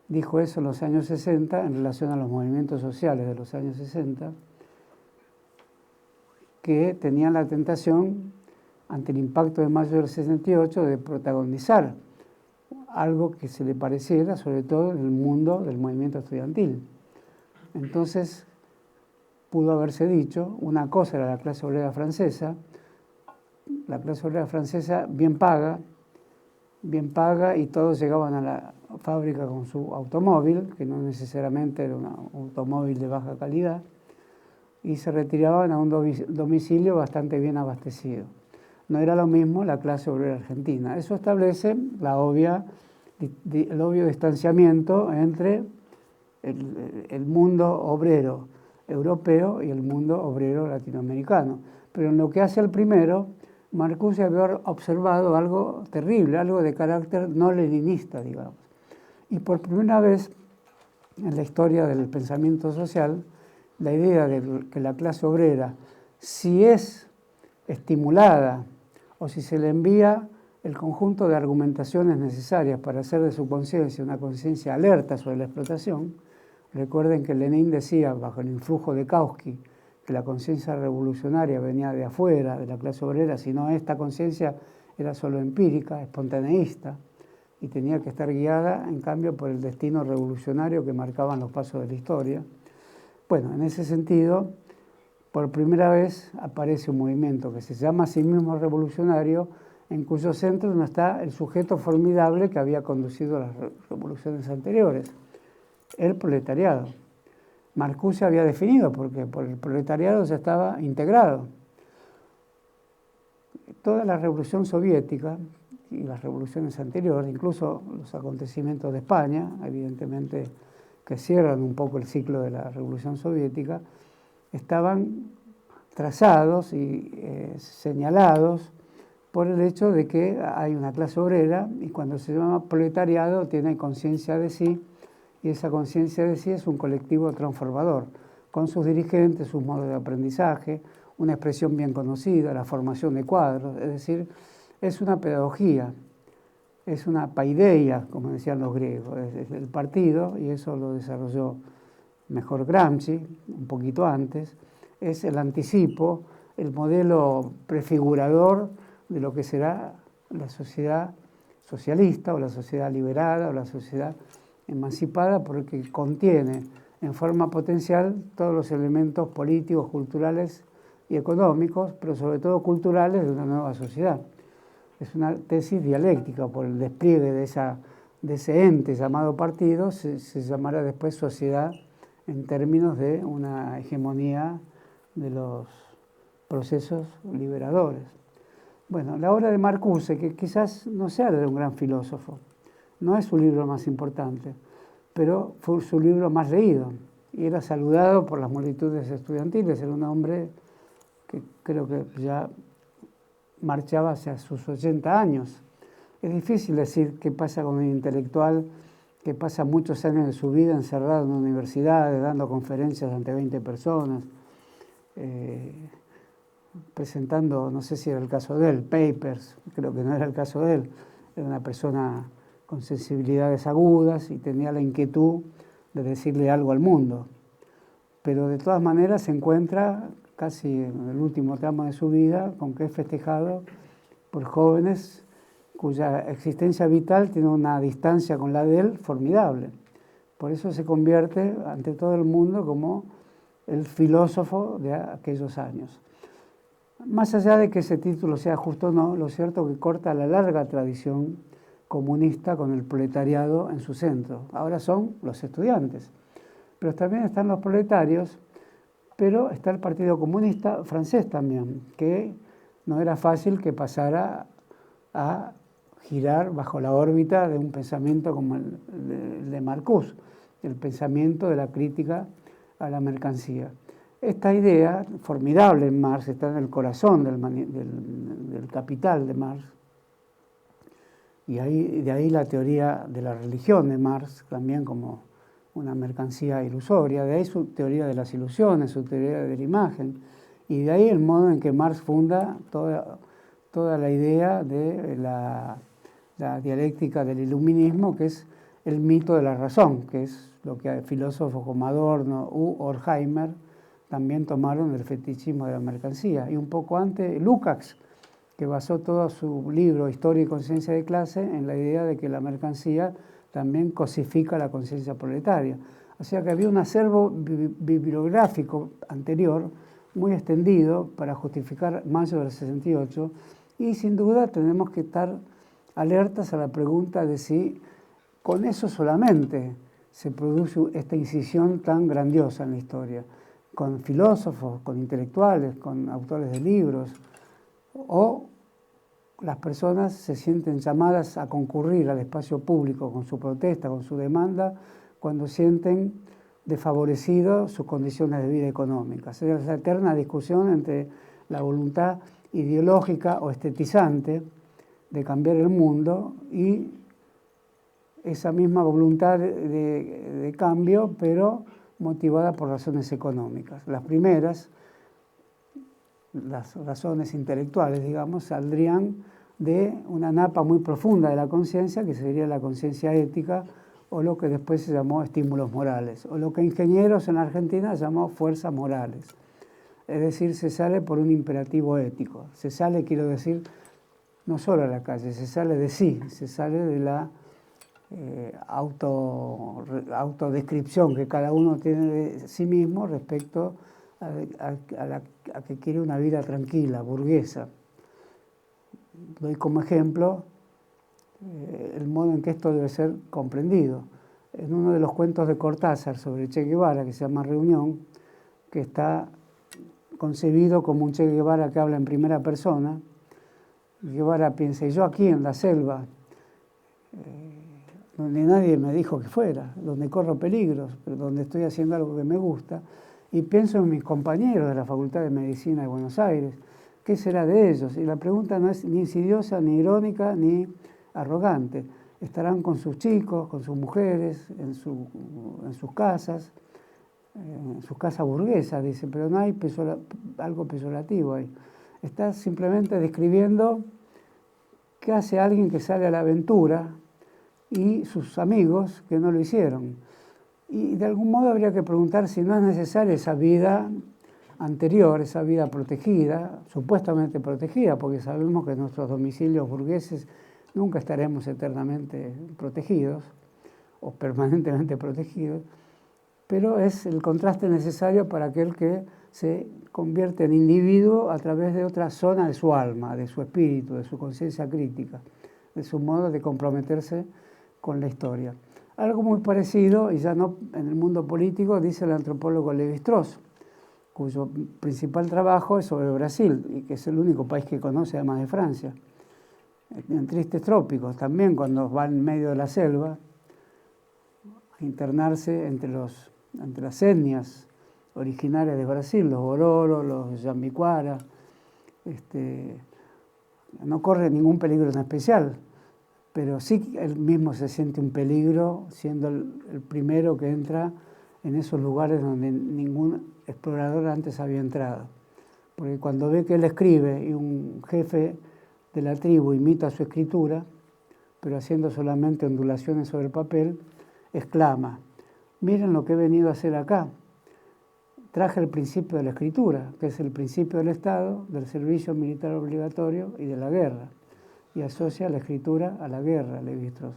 dijo eso en los años 60 en relación a los movimientos sociales de los años 60, que tenían la tentación, ante el impacto de mayo del 68, de protagonizar algo que se le pareciera, sobre todo en el mundo del movimiento estudiantil. Entonces, pudo haberse dicho, una cosa era la clase obrera francesa bien paga y todos llegaban a la fábrica con su automóvil, que no necesariamente era un automóvil de baja calidad, y se retiraban a un domicilio bastante bien abastecido. No era lo mismo la clase obrera argentina. Eso establece el obvio distanciamiento entre el mundo obrero europeo y el mundo obrero latinoamericano. Pero en lo que hace al primero, Marcuse había observado algo terrible, algo de carácter no leninista, digamos. Y por primera vez en la historia del pensamiento social, la idea de que la clase obrera, si es estimulada o si se le envía el conjunto de argumentaciones necesarias para hacer de su conciencia una conciencia alerta sobre la explotación. Recuerden que Lenin decía, bajo el influjo de Kautsky, que la conciencia revolucionaria venía de afuera, de la clase obrera, sino esta conciencia era solo empírica, espontaneísta, y tenía que estar guiada, en cambio, por el destino revolucionario que marcaban los pasos de la historia. Bueno, en ese sentido, por primera vez aparece un movimiento que se llama a sí mismo revolucionario, en cuyo centro no está el sujeto formidable que había conducido las revoluciones anteriores, el proletariado. Marcuse había definido porque por el proletariado ya estaba integrado. Toda la revolución soviética y las revoluciones anteriores, incluso los acontecimientos de España, evidentemente que cierran un poco el ciclo de la revolución soviética, estaban trazados y señalados por el hecho de que hay una clase obrera y cuando se llama proletariado tiene conciencia de sí, y esa conciencia de sí es un colectivo transformador, con sus dirigentes, sus modos de aprendizaje, una expresión bien conocida, la formación de cuadros, es decir, es una pedagogía, es una paideia, como decían los griegos, es el partido, y eso lo desarrolló mejor Gramsci, un poquito antes, es el anticipo, el modelo prefigurador de lo que será la sociedad socialista o la sociedad liberada o la sociedad emancipada, porque contiene en forma potencial todos los elementos políticos, culturales y económicos, pero sobre todo culturales de una nueva sociedad. Es una tesis dialéctica, por el despliegue de ese ente llamado partido, se llamará después sociedad en términos de una hegemonía de los procesos liberadores. Bueno, la obra de Marcuse, que quizás no sea de un gran filósofo, no es su libro más importante, pero fue su libro más leído y era saludado por las multitudes estudiantiles. Era un hombre que creo que ya marchaba hacia sus 80 años. Es difícil decir qué pasa con un intelectual que pasa muchos años de su vida encerrado en universidades, dando conferencias ante 20 personas, presentando, no sé si era el caso de él, papers, creo que no era el caso de él, era una persona con sensibilidades agudas y tenía la inquietud de decirle algo al mundo. Pero de todas maneras se encuentra casi en el último tramo de su vida con que es festejado por jóvenes cuya existencia vital tiene una distancia con la de él formidable. Por eso se convierte ante todo el mundo como el filósofo de aquellos años. Más allá de que ese título sea justo o no, lo cierto es que corta la larga tradición comunista con el proletariado en su centro. Ahora son los estudiantes, pero también están los proletarios, pero está el Partido Comunista francés también, que no era fácil que pasara a girar bajo la órbita de un pensamiento como el de Marcuse, el pensamiento de la crítica a la mercancía. Esta idea, formidable en Marx, está en el corazón del Capital de Marx, y de ahí la teoría de la religión de Marx, también como una mercancía ilusoria, de ahí su teoría de las ilusiones, su teoría de la imagen, y de ahí el modo en que Marx funda toda la idea de la dialéctica del iluminismo, que es el mito de la razón, que es lo que filósofos como Adorno u Horkheimer también tomaron del fetichismo de la mercancía. Y un poco antes, Lukács, que basó todo su libro Historia y conciencia de clase en la idea de que la mercancía también cosifica la conciencia proletaria. O sea que había un acervo bibliográfico anterior muy extendido para justificar mayo del 68, y sin duda tenemos que estar alertas a la pregunta de si con eso solamente se produce esta incisión tan grandiosa en la historia, con filósofos, con intelectuales, con autores de libros, o las personas se sienten llamadas a concurrir al espacio público con su protesta, con su demanda, cuando sienten desfavorecidos sus condiciones de vida económicas. Es la eterna discusión entre la voluntad ideológica o estetizante de cambiar el mundo y esa misma voluntad de cambio, pero motivada por razones económicas. Las primeras, las razones intelectuales, digamos, saldrían de una napa muy profunda de la conciencia, que sería la conciencia ética, o lo que después se llamó estímulos morales, o lo que ingenieros en Argentina llamó fuerzas morales. Es decir, se sale por un imperativo ético. Se sale, quiero decir, no solo a la calle, se sale de sí, se sale de la autodescripción que cada uno tiene de sí mismo respecto a que quiere una vida tranquila, burguesa. Doy como ejemplo el modo en que esto debe ser comprendido. En uno de los cuentos de Cortázar sobre Che Guevara, que se llama Reunión, que está concebido como un Che Guevara que habla en primera persona, Guevara piensa, y yo aquí en la selva, donde nadie me dijo que fuera, donde corro peligros, pero donde estoy haciendo algo que me gusta, y pienso en mis compañeros de la Facultad de Medicina de Buenos Aires, ¿qué será de ellos? Y la pregunta no es ni insidiosa, ni irónica, ni arrogante. Estarán con sus chicos, con sus mujeres, en sus casas burguesas, dice, pero no hay algo peyorativo ahí. Está simplemente describiendo qué hace alguien que sale a la aventura y sus amigos que no lo hicieron. Y de algún modo habría que preguntar si no es necesaria esa vida anterior, esa vida protegida, supuestamente protegida, porque sabemos que en nuestros domicilios burgueses nunca estaremos eternamente protegidos o permanentemente protegidos, pero es el contraste necesario para aquel que se convierte en individuo a través de otra zona de su alma, de su espíritu, de su conciencia crítica, de su modo de comprometerse con la historia. Algo muy parecido, y ya no en el mundo político, dice el antropólogo Lévi-Strauss, cuyo principal trabajo es sobre Brasil, y que es el único país que conoce además de Francia. En Tristes Trópicos, también cuando va en medio de la selva, a internarse entre las etnias originarias de Brasil, los Bororo, los Yambicuara, no corre ningún peligro en especial, pero sí él mismo se siente un peligro siendo el primero que entra en esos lugares donde ningún explorador antes había entrado. Porque cuando ve que él escribe y un jefe de la tribu imita su escritura, pero haciendo solamente ondulaciones sobre el papel, exclama: miren lo que he venido a hacer acá. Traje el principio de la escritura, que es el principio del Estado, del servicio militar obligatorio y de la guerra. Y asocia la escritura a la guerra, Lévi-Strauss.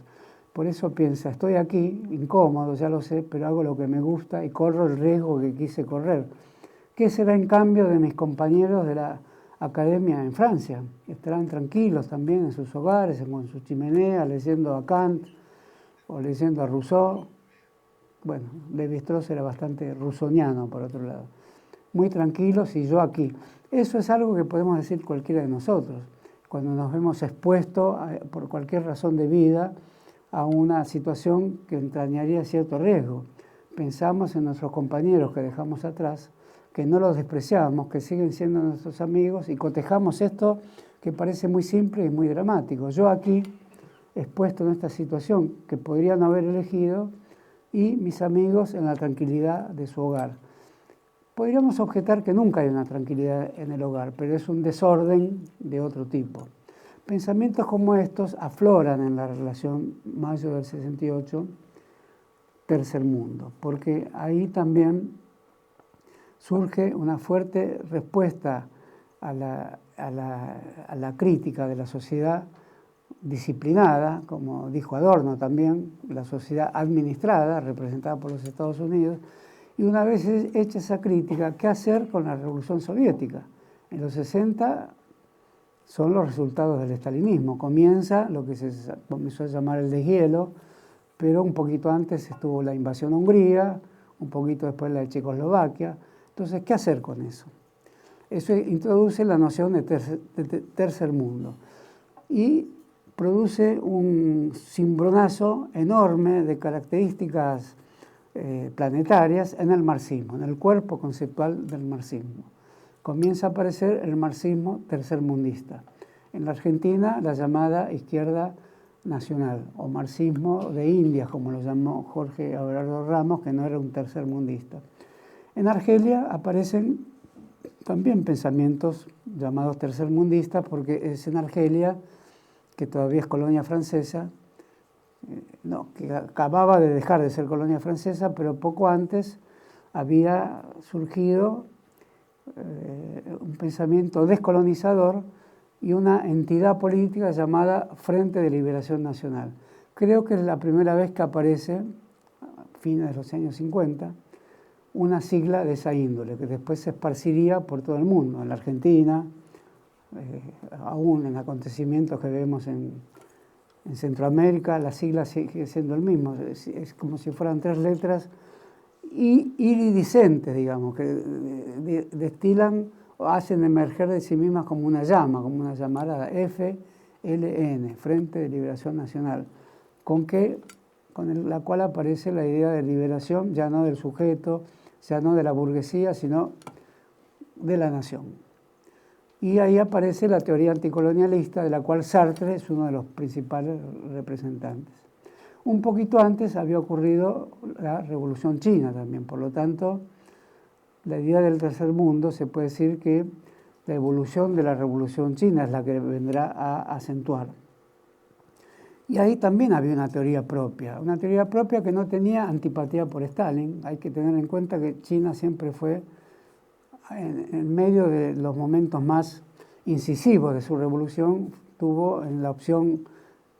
Por eso piensa, estoy aquí, incómodo, ya lo sé, pero hago lo que me gusta y corro el riesgo que quise correr. ¿Qué será en cambio de mis compañeros de la academia en Francia? Estarán tranquilos también en sus hogares, con sus chimeneas, leyendo a Kant o leyendo a Rousseau. Bueno, Lévi-Strauss era bastante rusoniano, por otro lado. Muy tranquilos y yo aquí. Eso es algo que podemos decir cualquiera de nosotros. Cuando nos vemos expuestos por cualquier razón de vida a una situación que entrañaría cierto riesgo. Pensamos en nuestros compañeros que dejamos atrás, que no los despreciamos, que siguen siendo nuestros amigos y cotejamos esto que parece muy simple y muy dramático. Yo aquí, expuesto en esta situación que podría no haber elegido, y mis amigos en la tranquilidad de su hogar. Podríamos objetar que nunca hay una tranquilidad en el hogar, pero es un desorden de otro tipo. Pensamientos como estos afloran en la relación mayo del 68, tercer mundo, porque ahí también surge una fuerte respuesta a la crítica de la sociedad disciplinada, como dijo Adorno también, la sociedad administrada, representada por los Estados Unidos, y una vez hecha esa crítica, ¿qué hacer con la Revolución Soviética? En los 60 son los resultados del estalinismo. Comienza lo que se comenzó a llamar el deshielo, pero un poquito antes estuvo la invasión a Hungría, un poquito después la de Checoslovaquia. Entonces, ¿qué hacer con eso? Eso introduce la noción de tercer mundo y produce un cimbronazo enorme de características planetarias en el marxismo, en el cuerpo conceptual del marxismo. Comienza a aparecer el marxismo tercermundista. En la Argentina, la llamada izquierda nacional, o marxismo de Indias, como lo llamó Jorge Abelardo Ramos, que no era un tercermundista. En Argelia aparecen también pensamientos llamados tercermundistas, porque es en Argelia, que todavía es colonia francesa, que acababa de dejar de ser colonia francesa, pero poco antes había surgido un pensamiento descolonizador y una entidad política llamada Frente de Liberación Nacional. Creo que es la primera vez que aparece, a fines de los años 50, una sigla de esa índole, que después se esparciría por todo el mundo, en la Argentina, aún en acontecimientos que vemos en Centroamérica, la sigla sigue siendo el mismo, es como si fueran tres letras iridiscentes, digamos, que destilan o hacen emerger de sí mismas como una llamarada, FLN, Frente de Liberación Nacional, con la cual aparece la idea de liberación, ya no del sujeto, ya no de la burguesía, sino de la nación. Y ahí aparece la teoría anticolonialista, de la cual Sartre es uno de los principales representantes. Un poquito antes había ocurrido la Revolución China también, por lo tanto, la idea del tercer mundo se puede decir que la evolución de la Revolución China es la que vendrá a acentuar. Y ahí también había una teoría propia que no tenía antipatía por Stalin. Hay que tener en cuenta que China siempre fue, en medio de los momentos más incisivos de su revolución, tuvo en la opción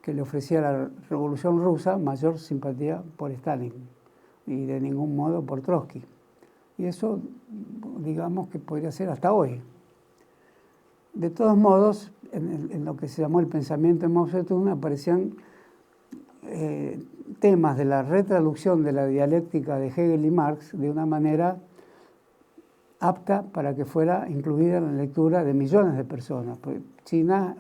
que le ofrecía la Revolución Rusa mayor simpatía por Stalin y de ningún modo por Trotsky. Y eso, digamos que podría ser hasta hoy. De todos modos, en lo que se llamó el pensamiento de Mao Zedong aparecían temas de la retraducción de la dialéctica de Hegel y Marx de una manera apta para que fuera incluida en la lectura de millones de personas. Porque China,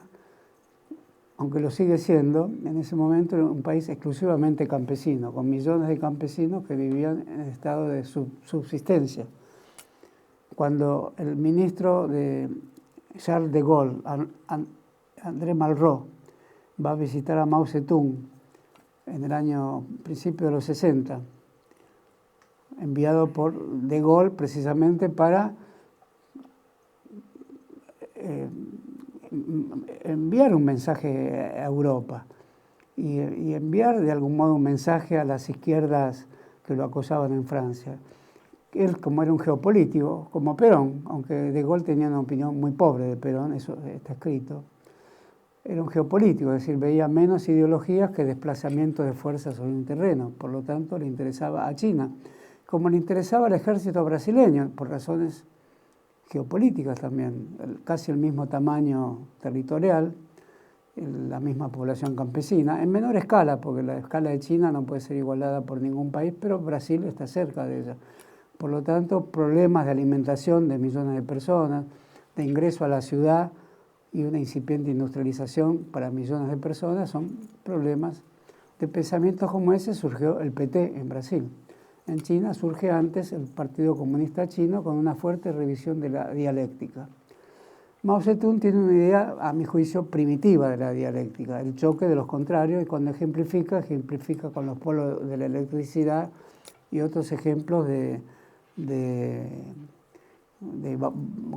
aunque lo sigue siendo, en ese momento era un país exclusivamente campesino, con millones de campesinos que vivían en estado de subsistencia. Cuando el ministro de Charles de Gaulle, André Malraux, va a visitar a Mao Zedong en el principio de los 60, enviado por de Gaulle precisamente para enviar un mensaje a Europa y enviar de algún modo un mensaje a las izquierdas que lo acosaban en Francia. Él, como era un geopolítico, como Perón, aunque de Gaulle tenía una opinión muy pobre de Perón, eso está escrito, era un geopolítico, es decir, veía menos ideologías que desplazamiento de fuerzas sobre un terreno, por lo tanto le interesaba a China, como le interesaba al ejército brasileño, por razones geopolíticas también, casi el mismo tamaño territorial, la misma población campesina, en menor escala, porque la escala de China no puede ser igualada por ningún país, pero Brasil está cerca de ella. Por lo tanto, problemas de alimentación de millones de personas, de ingreso a la ciudad y una incipiente industrialización para millones de personas son problemas. De pensamientos como ese surgió el PT en Brasil. En China surge antes el Partido Comunista Chino con una fuerte revisión de la dialéctica. Mao Zedong tiene una idea, a mi juicio, primitiva de la dialéctica, el choque de los contrarios, y cuando ejemplifica con los polos de la electricidad y otros ejemplos de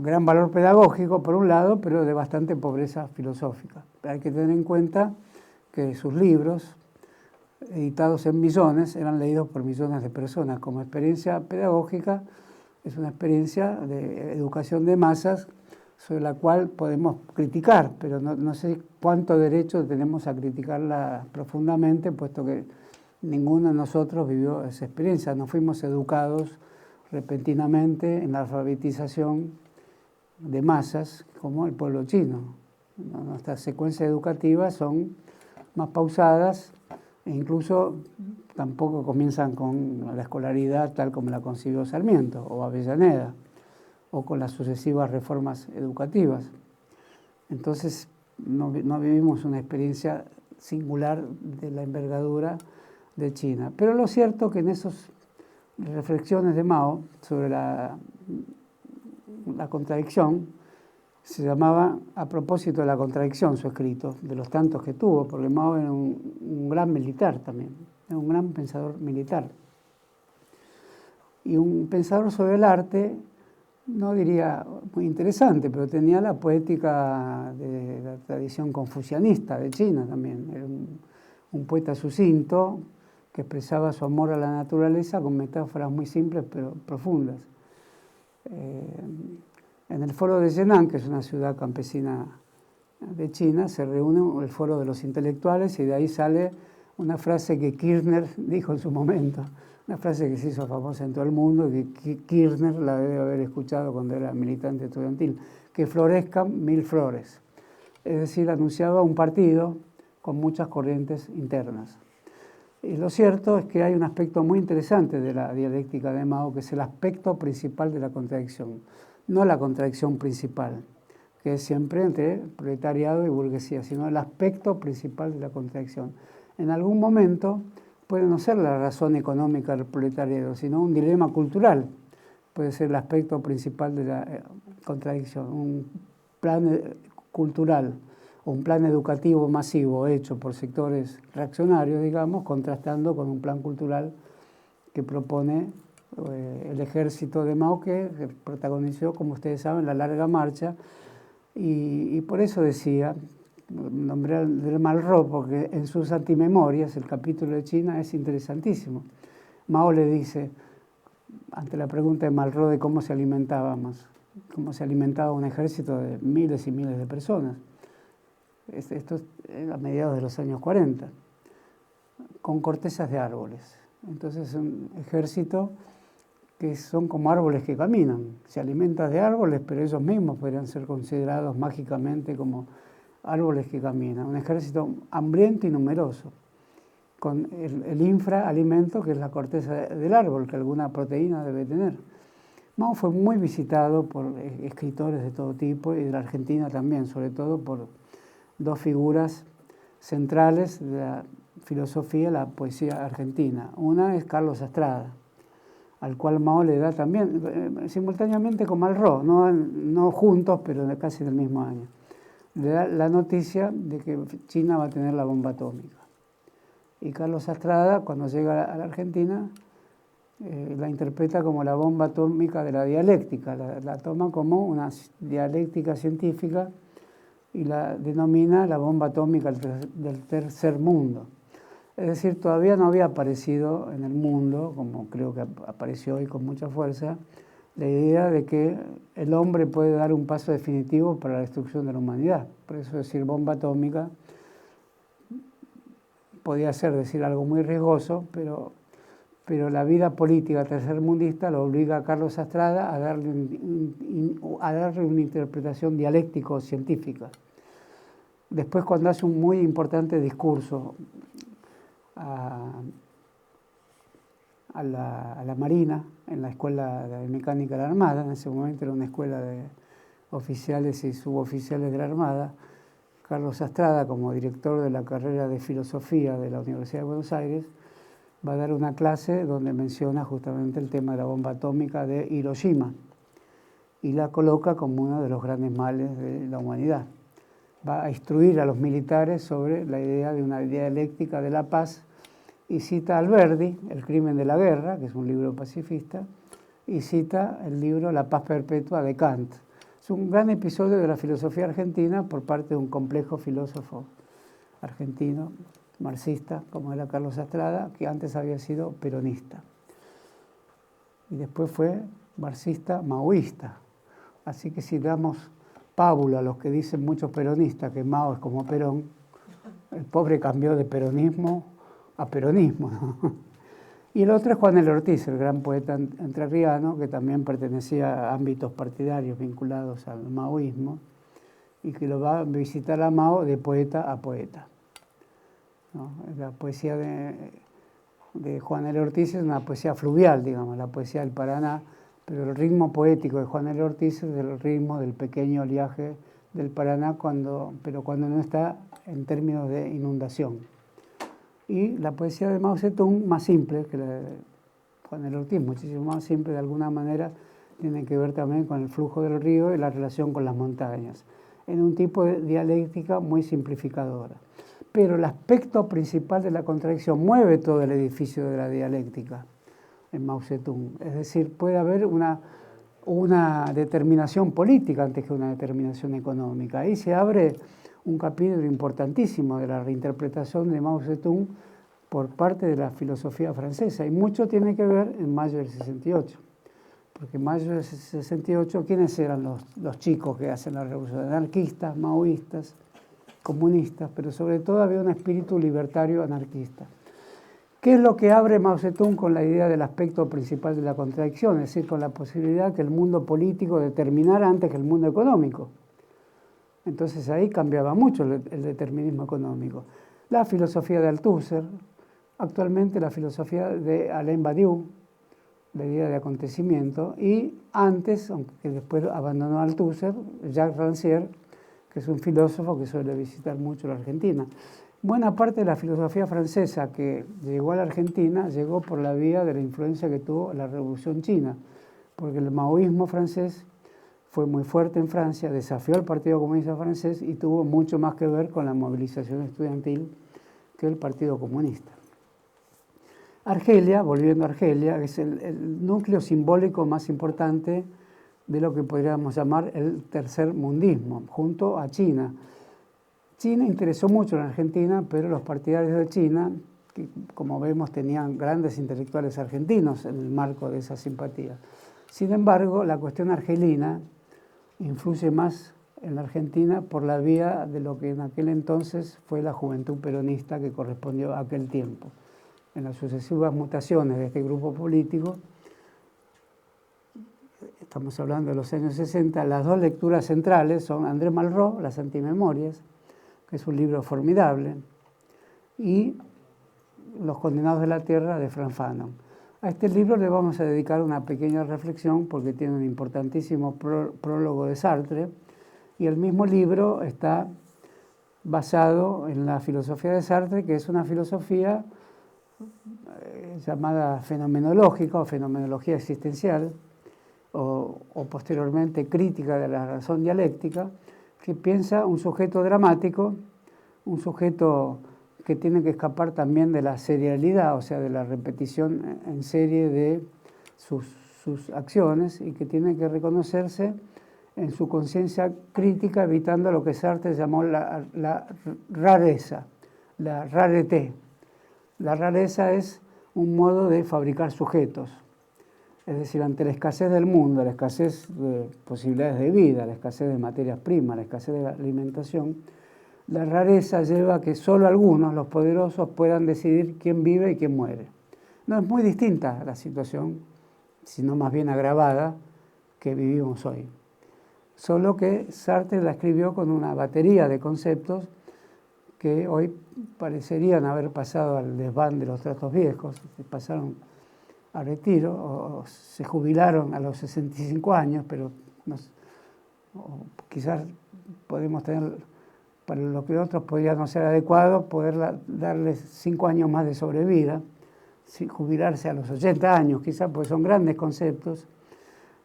gran valor pedagógico, por un lado, pero de bastante pobreza filosófica. Hay que tener en cuenta que sus libros, editados en millones, eran leídos por millones de personas. Como experiencia pedagógica, es una experiencia de educación de masas sobre la cual podemos criticar, pero no sé cuánto derecho tenemos a criticarla profundamente, puesto que ninguno de nosotros vivió esa experiencia. No fuimos educados repentinamente en la alfabetización de masas como el pueblo chino. Nuestras secuencias educativas son más pausadas e incluso tampoco comienzan con la escolaridad tal como la concibió Sarmiento o Avellaneda o con las sucesivas reformas educativas. Entonces no vivimos una experiencia singular de la envergadura de China. Pero lo cierto es que en esas reflexiones de Mao sobre la contradicción, se llamaba A propósito de la contradicción, su escrito, de los tantos que tuvo, porque Mao era un gran militar también, era un gran pensador militar. Y un pensador sobre el arte, no diría muy interesante, pero tenía la poética de la tradición confucianista de China también. Era un poeta sucinto, que expresaba su amor a la naturaleza con metáforas muy simples pero profundas. En el foro de Henan, que es una ciudad campesina de China, se reúne el foro de los intelectuales y de ahí sale una frase que Kirchner dijo en su momento, una frase que se hizo famosa en todo el mundo y que Kirchner la debe haber escuchado cuando era militante estudiantil, que florezcan 1000 flores. Es decir, anunciaba un partido con muchas corrientes internas. Y lo cierto es que hay un aspecto muy interesante de la dialéctica de Mao, que es el aspecto principal de la contradicción, no la contradicción principal, que es siempre entre proletariado y burguesía, sino el aspecto principal de la contradicción. En algún momento puede no ser la razón económica del proletariado, sino un dilema cultural. Puede ser el aspecto principal de la contradicción. Un plan cultural o un plan educativo masivo hecho por sectores reaccionarios, digamos, contrastando con un plan cultural que propone el ejército de Mao, que protagonizó, como ustedes saben, la larga marcha, y por eso decía, nombré al Malraux, porque en sus antimemorias, el capítulo de China es interesantísimo. Mao le dice, ante la pregunta de Malraux de cómo se alimentaba un ejército de miles y miles de personas, esto es a mediados de los años 40, con cortezas de árboles. Entonces es un ejército que son como árboles que caminan, se alimentan de árboles, pero ellos mismos podrían ser considerados mágicamente como árboles que caminan. Un ejército hambriento y numeroso, con el infraalimento que es la corteza del árbol, que alguna proteína debe tener. Mao fue muy visitado por escritores de todo tipo y de la Argentina también, sobre todo por dos figuras centrales de la filosofía y la poesía argentina. Una es Carlos Astrada, al cual Mao le da también, simultáneamente con Malraux, no juntos, pero casi del mismo año, le da la noticia de que China va a tener la bomba atómica. Y Carlos Astrada, cuando llega a la Argentina, la interpreta como la bomba atómica de la dialéctica, la toma como una dialéctica científica y la denomina la bomba atómica del tercer mundo. Es decir, todavía no había aparecido en el mundo, como creo que apareció hoy con mucha fuerza, la idea de que el hombre puede dar un paso definitivo para la destrucción de la humanidad. Por eso decir bomba atómica podía ser decir algo muy riesgoso, pero la vida política tercermundista lo obliga a Carlos Astrada a darle una interpretación dialéctico-científica. Después, cuando hace un muy importante discurso a la Marina, en la Escuela de Mecánica de la Armada, en ese momento era una escuela de oficiales y suboficiales de la Armada, Carlos Astrada, como director de la carrera de Filosofía de la Universidad de Buenos Aires, va a dar una clase donde menciona justamente el tema de la bomba atómica de Hiroshima y la coloca como uno de los grandes males de la humanidad. Va a instruir a los militares sobre la idea de una dialéctica de la paz y cita a Alberdi, El crimen de la guerra, que es un libro pacifista, y cita el libro La paz perpetua de Kant. Es un gran episodio de la filosofía argentina por parte de un complejo filósofo argentino, marxista, como era Carlos Astrada, que antes había sido peronista. Y después fue marxista-maoísta. Así que si damos pábulo a los que dicen muchos peronistas que Mao es como Perón, el pobre cambió de peronismo a peronismo, ¿no? Y el otro es Juan L. Ortiz, el gran poeta entrerriano, que también pertenecía a ámbitos partidarios vinculados al maoísmo, y que lo va a visitar a Mao de poeta a poeta, ¿no? La poesía de Juan L. Ortiz es una poesía fluvial, digamos, la poesía del Paraná, pero el ritmo poético de Juan L. Ortiz es el ritmo del pequeño oleaje del Paraná, pero cuando no está en términos de inundación. Y la poesía de Mao Zedong, más simple que la de Juan L. Ortiz, muchísimo más simple, de alguna manera tiene que ver también con el flujo del río y la relación con las montañas, en un tipo de dialéctica muy simplificadora. Pero el aspecto principal de la contradicción mueve todo el edificio de la dialéctica en Mao Zedong. Es decir, puede haber una determinación política antes que una determinación económica. Ahí se abre un capítulo importantísimo de la reinterpretación de Mao Zedong por parte de la filosofía francesa. Y mucho tiene que ver en mayo del 68. Porque en mayo del 68, ¿quiénes eran los chicos que hacen la revolución? Anarquistas, maoístas, comunistas, pero sobre todo había un espíritu libertario anarquista. ¿Qué es lo que abre Mao Zedong con la idea del aspecto principal de la contradicción? Es decir, con la posibilidad que el mundo político determinara antes que el mundo económico. Entonces ahí cambiaba mucho el determinismo económico. La filosofía de Althusser, actualmente la filosofía de Alain Badiou, la idea de acontecimiento, y antes, aunque después abandonó Althusser, Jacques Rancière, que es un filósofo que suele visitar mucho la Argentina. Buena parte de la filosofía francesa que llegó a la Argentina llegó por la vía de la influencia que tuvo la Revolución China, porque el maoísmo francés fue muy fuerte en Francia, desafió al Partido Comunista francés y tuvo mucho más que ver con la movilización estudiantil que el Partido Comunista. Argelia, volviendo a Argelia, es el núcleo simbólico más importante de lo que podríamos llamar el tercer mundismo, junto a China. China interesó mucho en Argentina, pero los partidarios de China, que como vemos tenían grandes intelectuales argentinos en el marco de esa simpatía. Sin embargo, la cuestión argelina influye más en la Argentina por la vía de lo que en aquel entonces fue la juventud peronista que correspondió a aquel tiempo. En las sucesivas mutaciones de este grupo político, estamos hablando de los años 60, las dos lecturas centrales son Andrés Malraux, Las Antimemorias, que es un libro formidable, y Los Condenados de la Tierra, de Frantz Fanon. A este libro le vamos a dedicar una pequeña reflexión porque tiene un importantísimo prólogo de Sartre, y el mismo libro está basado en la filosofía de Sartre, que es una filosofía llamada fenomenológica o fenomenología existencial, o posteriormente crítica de la razón dialéctica, que piensa un sujeto dramático, un sujeto que tiene que escapar también de la serialidad, o sea, de la repetición en serie de sus acciones, y que tiene que reconocerse en su conciencia crítica, evitando lo que Sartre llamó la rareza, la rareté. La rareza es un modo de fabricar sujetos. Es decir, ante la escasez del mundo, la escasez de posibilidades de vida, la escasez de materias primas, la escasez de la alimentación, la rareza lleva a que solo algunos, los poderosos, puedan decidir quién vive y quién muere. No es muy distinta la situación, sino más bien agravada, que vivimos hoy. Solo que Sartre la escribió con una batería de conceptos que hoy parecerían haber pasado al desván de los tratos viejos, que pasaron a retiro o se jubilaron a los 65 años, pero quizás podemos tener, para lo que otros podría no ser adecuado, poder darles 5 años más de sobrevida, jubilarse a los 80 años, quizás, porque son grandes conceptos,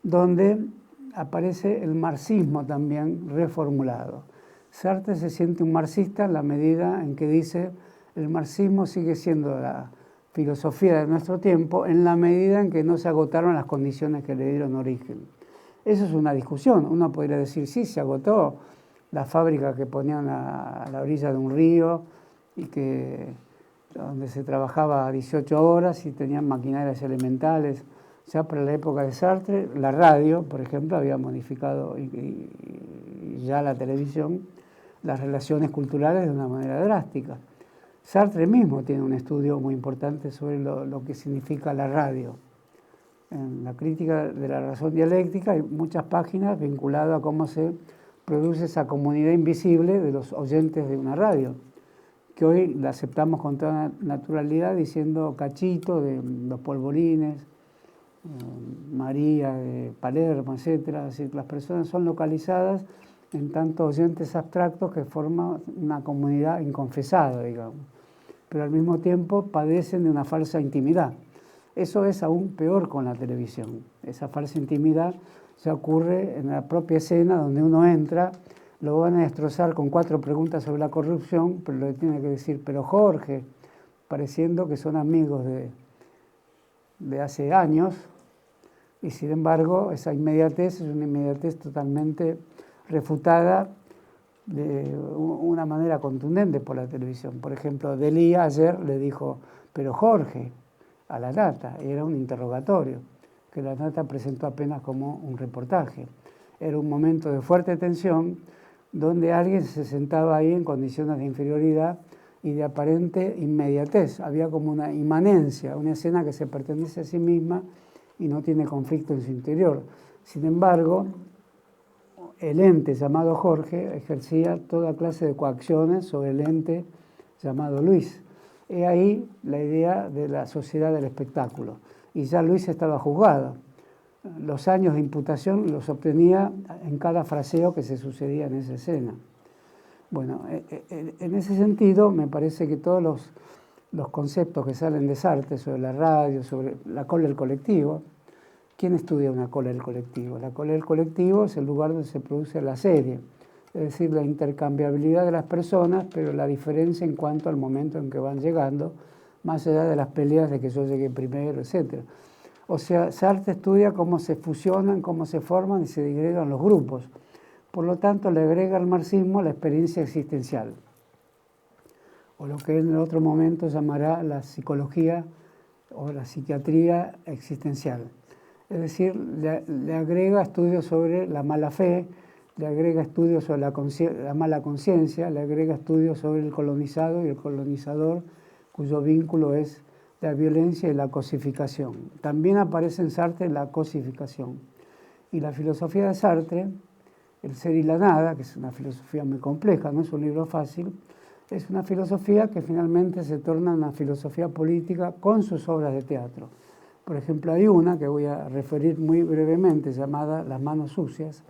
donde aparece el marxismo también reformulado. Sartre se siente un marxista en la medida en que dice el marxismo sigue siendo la filosofía de nuestro tiempo en la medida en que no se agotaron las condiciones que le dieron origen. Eso es una discusión. Uno podría decir, sí, se agotó la fábrica que ponían a la orilla de un río y donde se trabajaba 18 horas y tenían maquinarias elementales. Ya para la época de Sartre, la radio, por ejemplo, había modificado y ya la televisión las relaciones culturales de una manera drástica. Sartre mismo tiene un estudio muy importante sobre lo que significa la radio. En la crítica de la razón dialéctica hay muchas páginas vinculadas a cómo se produce esa comunidad invisible de los oyentes de una radio, que hoy la aceptamos con toda naturalidad diciendo Cachito de Los Polvorines, María de Palermo, etc. Es decir, las personas son localizadas en tanto oyentes abstractos que forman una comunidad inconfesada, digamos, pero al mismo tiempo padecen de una falsa intimidad. Eso es aún peor con la televisión. Esa falsa intimidad se ocurre en la propia escena donde uno entra, lo van a destrozar con 4 preguntas sobre la corrupción, pero le tiene que decir, pero Jorge, pareciendo que son amigos de hace años, y sin embargo esa inmediatez es una inmediatez totalmente refutada de una manera contundente por la televisión. Por ejemplo, Delía ayer le dijo, pero Jorge, a la Nata, y era un interrogatorio, que la Nata presentó apenas como un reportaje. Era un momento de fuerte tensión donde alguien se sentaba ahí en condiciones de inferioridad y de aparente inmediatez. Había como una inmanencia, una escena que se pertenece a sí misma y no tiene conflicto en su interior. Sin embargo, el ente llamado Jorge ejercía toda clase de coacciones sobre el ente llamado Luis. He ahí la idea de la sociedad del espectáculo. Y ya Luis estaba juzgado. Los años de imputación los obtenía en cada fraseo que se sucedía en esa escena. Bueno, en ese sentido me parece que todos los conceptos que salen de Sartre sobre la radio, sobre la cola del colectivo, ¿Quién estudia una cola del colectivo? La cola del colectivo es el lugar donde se produce la serie, es decir, la intercambiabilidad de las personas, pero la diferencia en cuanto al momento en que van llegando, más allá de las peleas de que yo llegué primero, etc. O sea, Sartre estudia cómo se fusionan, cómo se forman y se digregan los grupos. Por lo tanto, le agrega al marxismo la experiencia existencial, o lo que él en otro momento llamará la psicología o la psiquiatría existencial. Es decir, le agrega estudios sobre la mala fe, le agrega estudios sobre la mala conciencia, le agrega estudios sobre el colonizado y el colonizador, cuyo vínculo es la violencia y la cosificación. También aparece en Sartre la cosificación. Y la filosofía de Sartre, El ser y la nada, que es una filosofía muy compleja, no es un libro fácil, es una filosofía que finalmente se torna una filosofía política con sus obras de teatro. Por ejemplo, hay una que voy a referir muy brevemente, llamada Las manos sucias,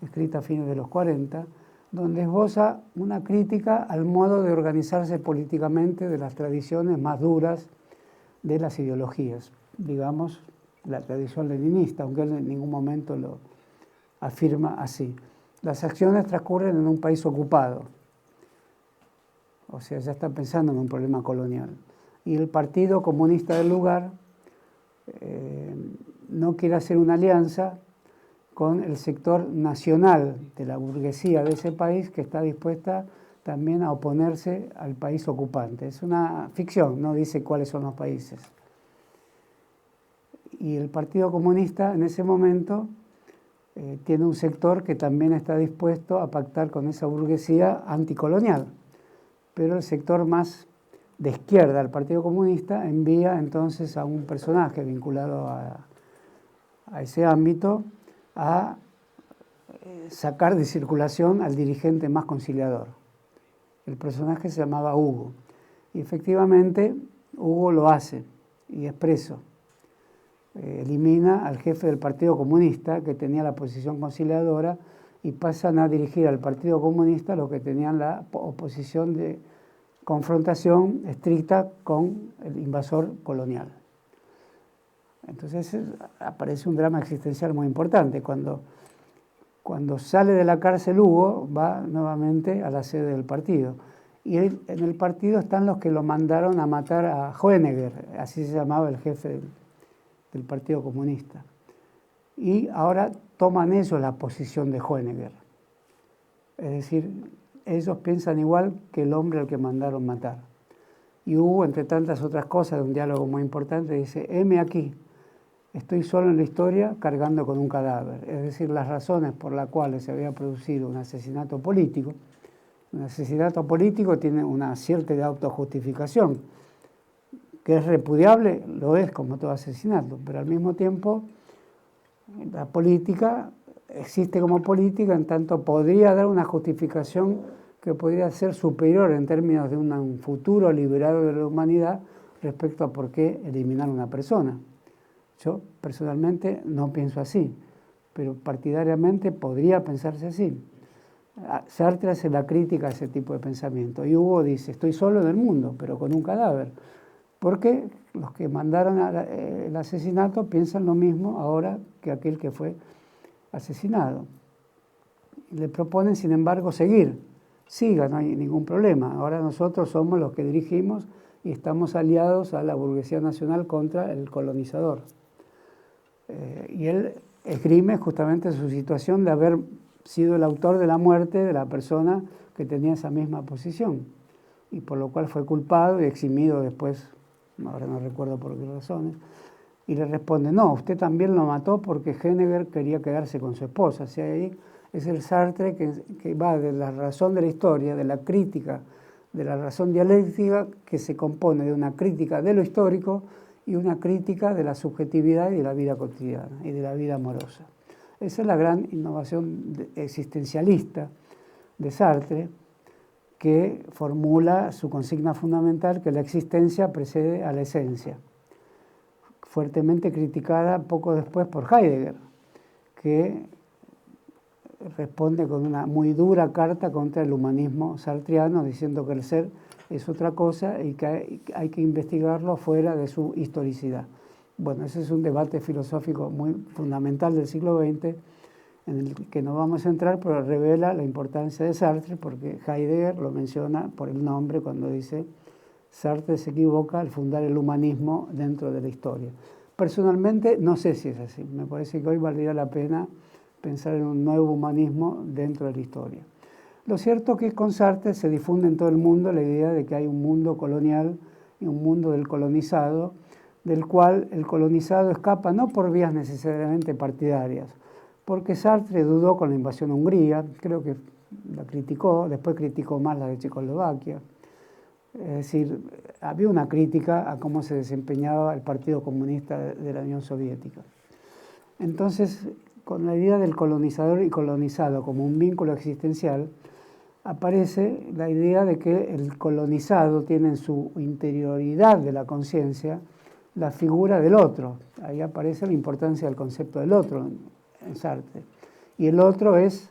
escrita a fines de los 40, donde esboza una crítica al modo de organizarse políticamente de las tradiciones más duras de las ideologías, digamos, la tradición leninista, aunque él en ningún momento lo afirma así. Las acciones transcurren en un país ocupado, o sea, ya está pensando en un problema colonial. Y el Partido Comunista del lugar no quiere hacer una alianza con el sector nacional de la burguesía de ese país que está dispuesta también a oponerse al país ocupante. Es una ficción, no dice cuáles son los países. Y el Partido Comunista en ese momento tiene un sector que también está dispuesto a pactar con esa burguesía anticolonial. Pero el sector más de izquierda al Partido Comunista envía entonces a un personaje vinculado a ese ámbito a sacar de circulación al dirigente más conciliador. El personaje se llamaba Hugo. Y efectivamente Hugo lo hace y es preso. Elimina al jefe del Partido Comunista, que tenía la posición conciliadora, y pasan a dirigir al Partido Comunista los que tenían la oposición de confrontación estricta con el invasor colonial. Entonces aparece un drama existencial muy importante. Cuando sale de la cárcel Hugo, va nuevamente a la sede del partido. Y en el partido están los que lo mandaron a matar a Hoeniger, así se llamaba el jefe del Partido Comunista. Y ahora toman ellos la posición de Hoeniger. Es decir, ellos piensan igual que el hombre al que mandaron matar. Y Hugo, entre tantas otras cosas, de un diálogo muy importante, dice: heme aquí, estoy solo en la historia cargando con un cadáver. Es decir, las razones por las cuales se había producido un asesinato político. Un asesinato político tiene una cierta de autojustificación, que es repudiable, lo es como todo asesinato, pero al mismo tiempo la política existe como política, en tanto podría dar una justificación que podría ser superior en términos de un futuro liberado de la humanidad respecto a por qué eliminar a una persona. Yo personalmente no pienso así, pero partidariamente podría pensarse así. Sartre hace la crítica a ese tipo de pensamiento y Hugo dice: estoy solo en el mundo, pero con un cadáver. Porque los que mandaron el asesinato piensan lo mismo ahora que aquel que fue asesinado. Y le proponen, sin embargo, seguir. Siga, no hay ningún problema. Ahora nosotros somos los que dirigimos y estamos aliados a la burguesía nacional contra el colonizador. Y él esgrime justamente su situación de haber sido el autor de la muerte de la persona que tenía esa misma posición, y por lo cual fue culpado y eximido después, ahora no recuerdo por qué razones, y le responde: no, usted también lo mató porque Hoeniger quería quedarse con su esposa. O sea, ahí es el Sartre que va de la razón de la historia, de la crítica, de la razón dialéctica, que se compone de una crítica de lo histórico y una crítica de la subjetividad y de la vida cotidiana y de la vida amorosa. Esa es la gran innovación existencialista de Sartre, que formula su consigna fundamental, que la existencia precede a la esencia, fuertemente criticada poco después por Heidegger, que responde con una muy dura carta contra el humanismo sartriano, diciendo que el ser es otra cosa y que hay que investigarlo fuera de su historicidad. Bueno, ese es un debate filosófico muy fundamental del siglo XX, en el que no vamos a entrar, pero revela la importancia de Sartre, porque Heidegger lo menciona por el nombre cuando dice Sartre se equivoca al fundar el humanismo dentro de la historia. Personalmente no sé si es así, me parece que hoy valdría la pena pensar en un nuevo humanismo dentro de la historia. Lo cierto es que con Sartre se difunde en todo el mundo la idea de que hay un mundo colonial y un mundo del colonizado, del cual el colonizado escapa no por vías necesariamente partidarias, porque Sartre dudó con la invasión a Hungría, creo que la criticó, después criticó más la de Checoslovaquia. Es decir, había una crítica a cómo se desempeñaba el Partido Comunista de la Unión Soviética. Entonces, con la idea del colonizador y colonizado como un vínculo existencial, aparece la idea de que el colonizado tiene en su interioridad de la conciencia la figura del otro. Ahí aparece la importancia del concepto del otro en Sartre. Y el otro es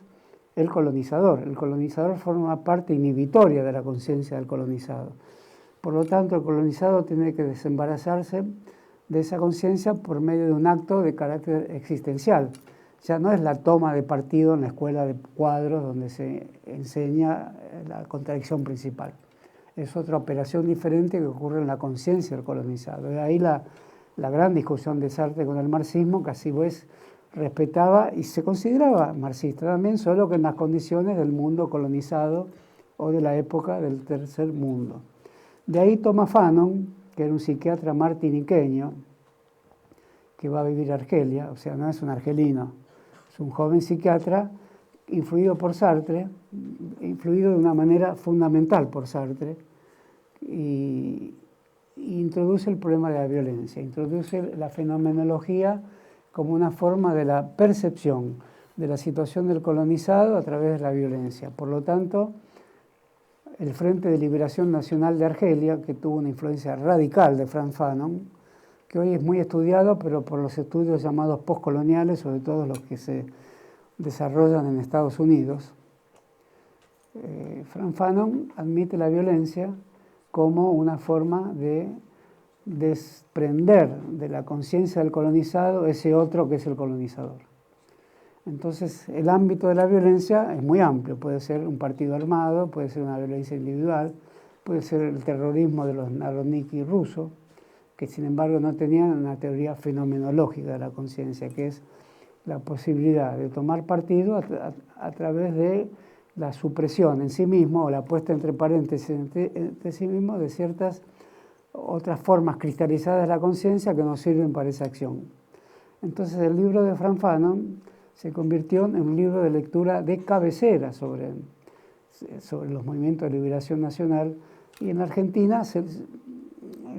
el colonizador. El colonizador forma parte inhibitoria de la conciencia del colonizado. Por lo tanto, el colonizado tiene que desembarazarse de esa conciencia por medio de un acto de carácter existencial. Ya no es la toma de partido en la escuela de cuadros donde se enseña la contradicción principal. Es otra operación diferente que ocurre en la conciencia del colonizado. De ahí la gran discusión de Sartre con el marxismo, que así pues respetaba y se consideraba marxista también, solo que en las condiciones del mundo colonizado o de la época del tercer mundo. De ahí Thomas Fanon, que era un psiquiatra martiniqueño, que va a vivir a Argelia, o sea, no es un argelino, es un joven psiquiatra influido por Sartre, influido de una manera fundamental por Sartre, y introduce el problema de la violencia, introduce la fenomenología como una forma de la percepción de la situación del colonizado a través de la violencia. Por lo tanto, el Frente de Liberación Nacional de Argelia, que tuvo una influencia radical de Frantz Fanon, que hoy es muy estudiado, pero por los estudios llamados postcoloniales, sobre todo los que se desarrollan en Estados Unidos, Frantz Fanon admite la violencia como una forma de desprender de la conciencia del colonizado ese otro que es el colonizador. Entonces, el ámbito de la violencia es muy amplio. Puede ser un partido armado, puede ser una violencia individual, puede ser el terrorismo de los Narodniki rusos, que sin embargo no tenían una teoría fenomenológica de la conciencia, que es la posibilidad de tomar partido a través de la supresión en sí mismo o la puesta entre paréntesis entre sí mismo de ciertas otras formas cristalizadas de la conciencia que nos sirven para esa acción. Entonces el libro de Frantz Fanon se convirtió en un libro de lectura de cabecera sobre los movimientos de liberación nacional, y en la Argentina,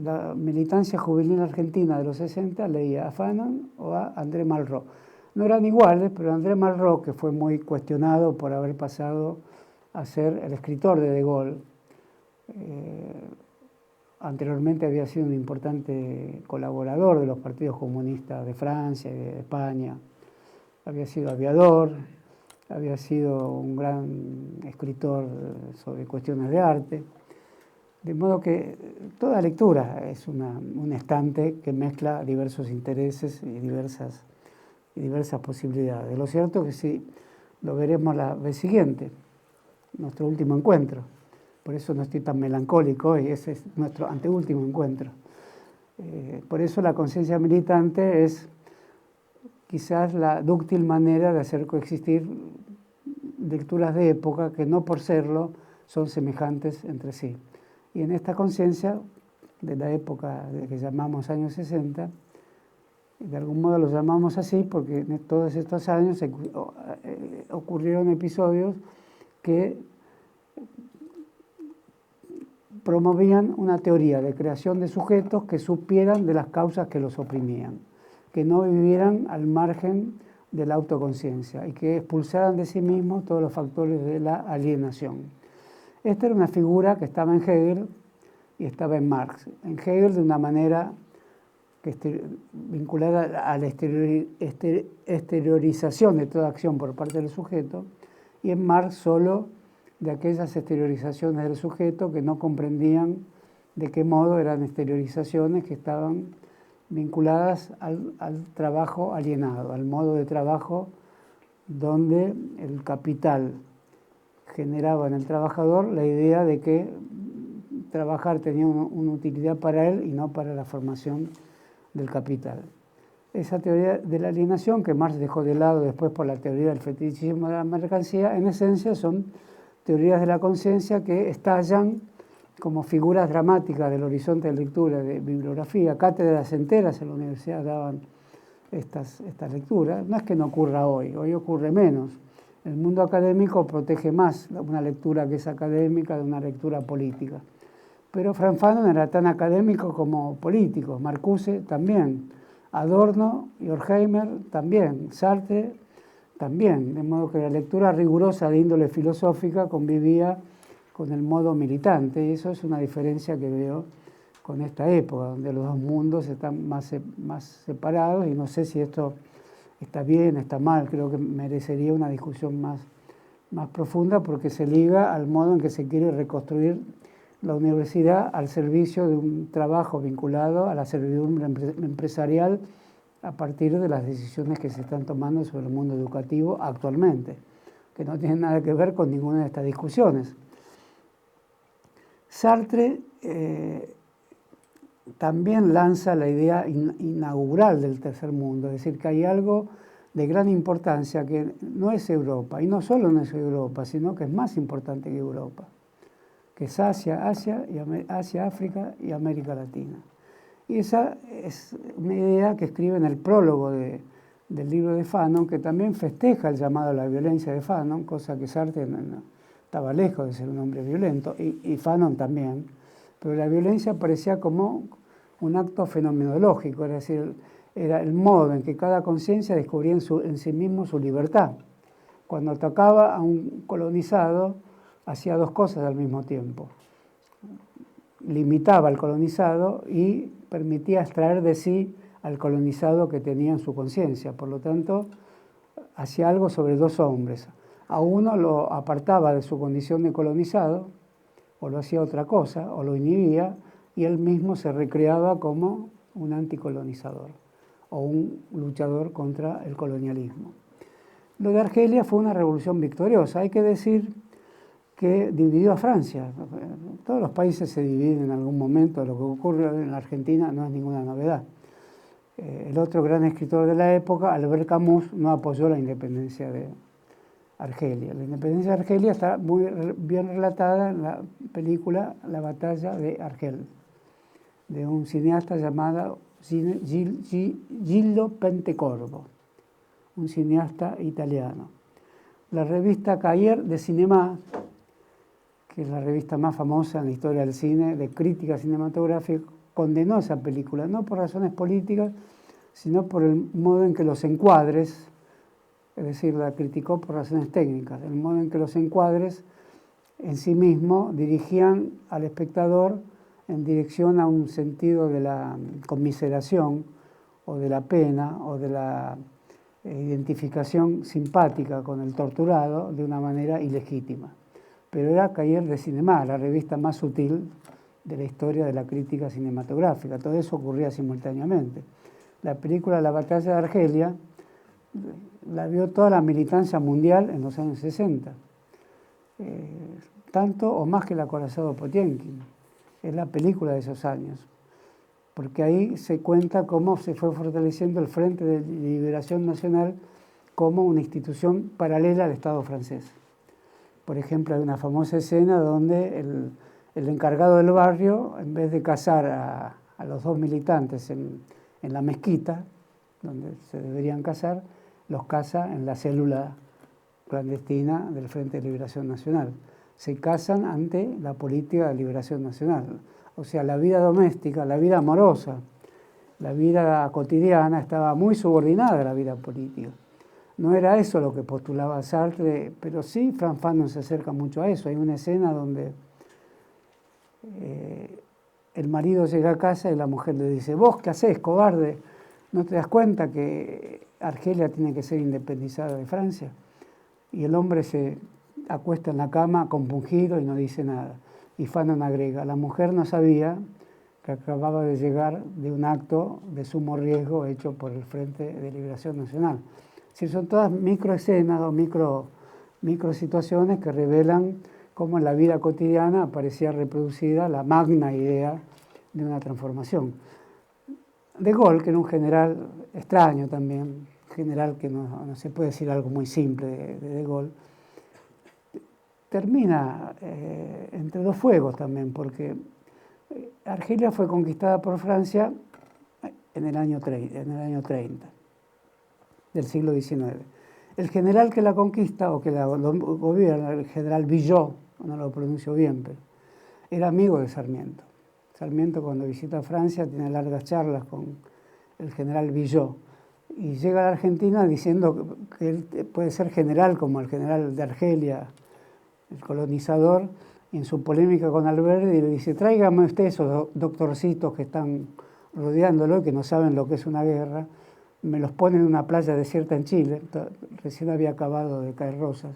la militancia juvenil argentina de los 60 leía a Fanon o a André Malraux. No eran iguales, pero André Malraux, que fue muy cuestionado por haber pasado a ser el escritor de Gaulle, anteriormente había sido un importante colaborador de los partidos comunistas de Francia y de España, había sido aviador, había sido un gran escritor sobre cuestiones de arte, de modo que toda lectura es un estante que mezcla diversos intereses y diversas posibilidades. Lo cierto es que sí, lo veremos la vez siguiente, nuestro último encuentro. Por eso no estoy tan melancólico hoy, ese es nuestro anteúltimo encuentro. Por eso la conciencia militante es quizás la dúctil manera de hacer coexistir lecturas de época que no por serlo son semejantes entre sí. Y en esta conciencia de la época que llamamos años 60, de algún modo los llamamos así porque en todos estos años ocurrieron episodios que promovían una teoría de creación de sujetos que supieran de las causas que los oprimían, que no vivieran al margen de la autoconciencia y que expulsaran de sí mismos todos los factores de la alienación. Esta era una figura que estaba en Hegel y estaba en Marx. En Hegel de una manera vinculada a la exteriorización de toda acción por parte del sujeto, y en Marx solo de aquellas exteriorizaciones del sujeto que no comprendían de qué modo eran exteriorizaciones que estaban vinculadas al trabajo alienado, al modo de trabajo donde el capital generaba en el trabajador la idea de que trabajar tenía una utilidad para él y no para la formación del capital. Esa teoría de la alienación, que Marx dejó de lado después por la teoría del fetichismo de la mercancía, en esencia son teorías de la conciencia que estallan como figuras dramáticas del horizonte de lectura, de bibliografía. Cátedras enteras en la universidad daban estas lecturas. No es que no ocurra hoy ocurre menos. El mundo académico protege más una lectura que es académica de una lectura política. Pero Franz Fanon era tan académico como político, Marcuse también, Adorno y Horkheimer también, Sartre también, de modo que la lectura rigurosa de índole filosófica convivía con el modo militante, y eso es una diferencia que veo con esta época, donde los dos mundos están más separados, y no sé si esto está bien, está mal, creo que merecería una discusión más profunda, porque se liga al modo en que se quiere reconstruir la universidad al servicio de un trabajo vinculado a la servidumbre empresarial a partir de las decisiones que se están tomando sobre el mundo educativo actualmente, que no tienen nada que ver con ninguna de estas discusiones. Sartre también lanza la idea inaugural del tercer mundo, es decir, que hay algo de gran importancia que no es Europa, y no solo no es Europa, sino que es más importante que Europa, que es Asia, África y América Latina. Y esa es una idea que escribe en el prólogo del libro de Fanon, que también festeja el llamado a la violencia de Fanon, cosa que Sartre no estaba lejos de ser un hombre violento, y Fanon también, pero la violencia parecía como un acto fenomenológico, es decir, era el modo en que cada conciencia descubría en sí mismo su libertad. Cuando atacaba a un colonizado, hacía dos cosas al mismo tiempo. Limitaba al colonizado y permitía extraer de sí al colonizado que tenía en su conciencia. Por lo tanto, hacía algo sobre dos hombres. A uno lo apartaba de su condición de colonizado, o lo hacía otra cosa, o lo inhibía, y él mismo se recreaba como un anticolonizador o un luchador contra el colonialismo. Lo de Argelia fue una revolución victoriosa. Hay que decir que dividió a Francia. Todos los países se dividen en algún momento. Lo que ocurre en la Argentina no es ninguna novedad. El otro gran escritor de la época, Albert Camus, no apoyó la independencia de Argelia. La independencia de Argelia está muy bien relatada en la película La batalla de Argel, de un cineasta llamado Gillo Pontecorvo, un cineasta italiano. La revista Cahiers de Cinéma, que es la revista más famosa en la historia del cine, de crítica cinematográfica, condenó esa película, no por razones políticas, sino por el modo en que los encuadres, es decir, la criticó por razones técnicas, el modo en que los encuadres en sí mismo dirigían al espectador en dirección a un sentido de la conmiseración o de la pena o de la identificación simpática con el torturado de una manera ilegítima. Pero era Cahiers de Cinéma, la revista más sutil de la historia de la crítica cinematográfica. Todo eso ocurría simultáneamente. La película La batalla de Argelia la vio toda la militancia mundial en los años 60, tanto o más que el acorazado Potemkin. Es la película de esos años, porque ahí se cuenta cómo se fue fortaleciendo el Frente de Liberación Nacional como una institución paralela al Estado francés. Por ejemplo, hay una famosa escena donde el encargado del barrio, en vez de cazar a los dos militantes en la mezquita, donde se deberían cazar, los caza en la célula clandestina del Frente de Liberación Nacional. Se casan ante la política de liberación nacional. O sea, la vida doméstica, la vida amorosa, la vida cotidiana estaba muy subordinada a la vida política. No era eso lo que postulaba Sartre, pero sí Franz Fanon se acerca mucho a eso. Hay una escena donde el marido llega a casa y la mujer le dice: ¿vos qué hacés, cobarde? ¿No te das cuenta que Argelia tiene que ser independizada de Francia? Y el hombre se acuesta en la cama compungido y no dice nada. Y Fanon agrega: la mujer no sabía que acababa de llegar de un acto de sumo riesgo hecho por el Frente de Liberación Nacional. Es decir, son todas microescenas o micro situaciones que revelan cómo en la vida cotidiana aparecía reproducida la magna idea de una transformación. De Gaulle, que era un general extraño también, general que no se puede decir algo muy simple de Gaulle, termina entre dos fuegos también, porque Argelia fue conquistada por Francia en el año 30 del siglo XIX. El general que la conquista o que la gobierna, el general Villot, no lo pronuncio bien, pero era amigo de Sarmiento. Sarmiento, cuando visita Francia, tiene largas charlas con el general Villot y llega a la Argentina diciendo que él puede ser general como el general de Argelia, el colonizador, y en su polémica con Alberdi le dice: tráigame usted esos doctorcitos que están rodeándolo y que no saben lo que es una guerra, me los pone en una playa desierta en Chile, recién había acabado de caer Rosas,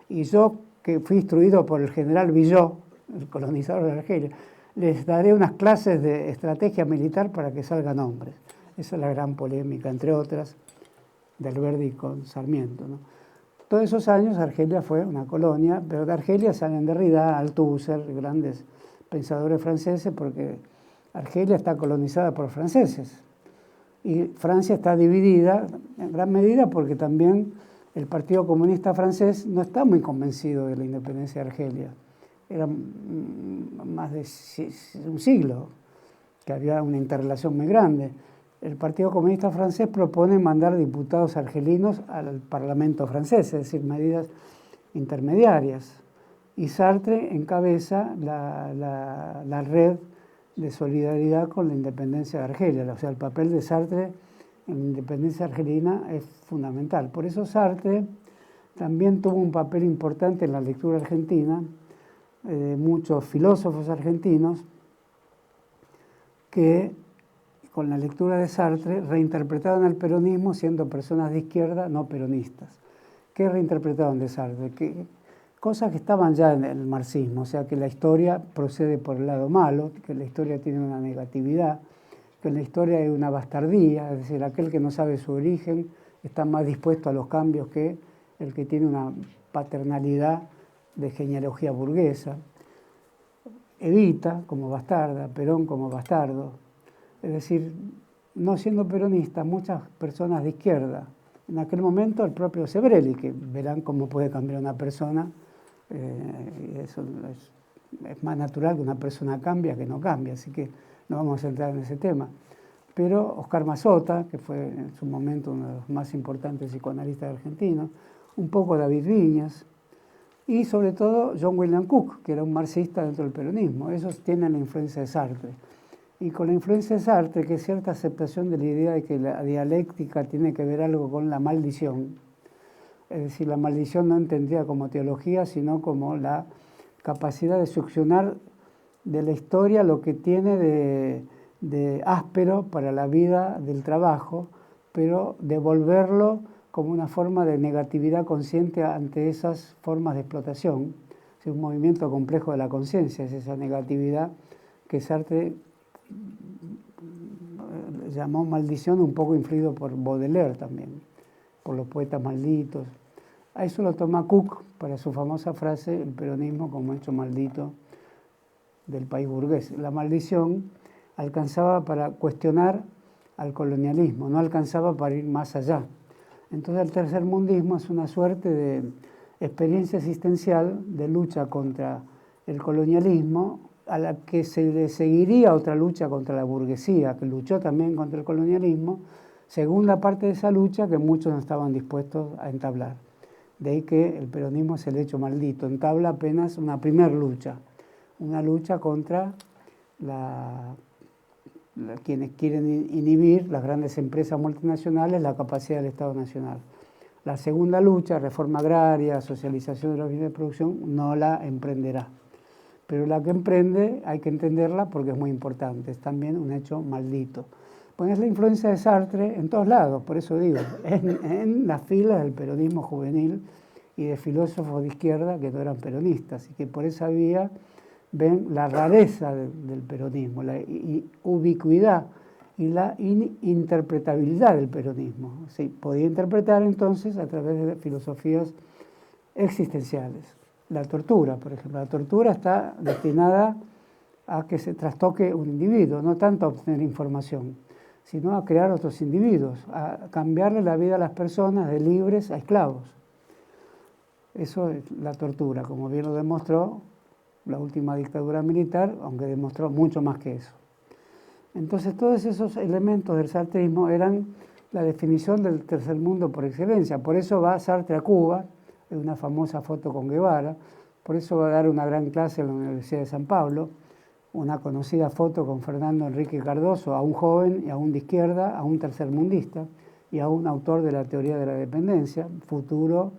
y yo, que fui instruido por el general Villot, el colonizador de Argelia, les daré unas clases de estrategia militar para que salgan hombres. Esa es la gran polémica, entre otras, de Alberdi con Sarmiento, ¿no? Todos esos años Argelia fue una colonia, pero de Argelia salen Derrida, Althusser, grandes pensadores franceses, porque Argelia está colonizada por franceses. Y Francia está dividida en gran medida porque también el Partido Comunista francés no está muy convencido de la independencia de Argelia. Era más de un siglo que había una interrelación muy grande. El Partido Comunista francés propone mandar diputados argelinos al Parlamento francés, es decir, medidas intermediarias. Y Sartre encabeza la red de solidaridad con la independencia de Argelia. O sea, el papel de Sartre en la independencia argelina es fundamental. Por eso Sartre también tuvo un papel importante en la lectura argentina, muchos filósofos argentinos que con la lectura de Sartre reinterpretaron el peronismo siendo personas de izquierda no peronistas. ¿Qué reinterpretaron de Sartre? Cosas que estaban ya en el marxismo, o sea, que la historia procede por el lado malo, que la historia tiene una negatividad, que en la historia hay una bastardía, es decir, aquel que no sabe su origen está más dispuesto a los cambios que el que tiene una paternalidad de genealogía burguesa. Evita como bastarda, Perón como bastardo. Es decir, no siendo peronista, muchas personas de izquierda, en aquel momento el propio Sebrelli, que verán cómo puede cambiar una persona, eso es más natural que una persona cambie que no cambie, así que no vamos a entrar en ese tema. Pero Oscar Mazota, que fue en su momento uno de los más importantes psicoanalistas argentinos, un poco David Viñas, y sobre todo John William Cook, que era un marxista dentro del peronismo. Esos tienen la influencia de Sartre. Y con la influencia de Sartre, que es cierta aceptación de la idea de que la dialéctica tiene que ver algo con la maldición, es decir, la maldición no entendida como teología, sino como la capacidad de succionar de la historia lo que tiene de áspero para la vida del trabajo, pero devolverlo como una forma de negatividad consciente ante esas formas de explotación. Es un movimiento complejo de la conciencia, es esa negatividad que Sartre llamó maldición, un poco influido por Baudelaire también, por los poetas malditos. A eso lo toma Cook para su famosa frase, el peronismo como hecho maldito del país burgués. La maldición alcanzaba para cuestionar al colonialismo, no alcanzaba para ir más allá. Entonces el tercermundismo es una suerte de experiencia existencial de lucha contra el colonialismo, a la que se le seguiría otra lucha contra la burguesía, que luchó también contra el colonialismo, segunda parte de esa lucha que muchos no estaban dispuestos a entablar. De ahí que el peronismo es el hecho maldito, entabla apenas una primera lucha, una lucha contra quienes quieren inhibir, las grandes empresas multinacionales, la capacidad del Estado Nacional. La segunda lucha, reforma agraria, socialización de los bienes de producción, no la emprenderá. Pero la que emprende hay que entenderla porque es muy importante, es también un hecho maldito. Pues es la influencia de Sartre en todos lados, por eso digo, en las filas del peronismo juvenil y de filósofos de izquierda que no eran peronistas, y que por esa vía ven la rareza del peronismo, la ubicuidad y la interpretabilidad del peronismo. Se podía interpretar entonces a través de filosofías existenciales. La tortura, por ejemplo. La tortura está destinada a que se trastoque un individuo, no tanto a obtener información, sino a crear otros individuos, a cambiarle la vida a las personas de libres a esclavos. Eso es la tortura, como bien lo demostró la última dictadura militar, aunque demostró mucho más que eso. Entonces, todos esos elementos del sartrismo eran la definición del tercer mundo por excelencia. Por eso va Sartre a Cuba, en una famosa foto con Guevara, por eso va a dar una gran clase en la Universidad de San Pablo, una conocida foto con Fernando Henrique Cardoso, a un joven y aún de izquierda, a un tercermundista y a un autor de la teoría de la dependencia, futuro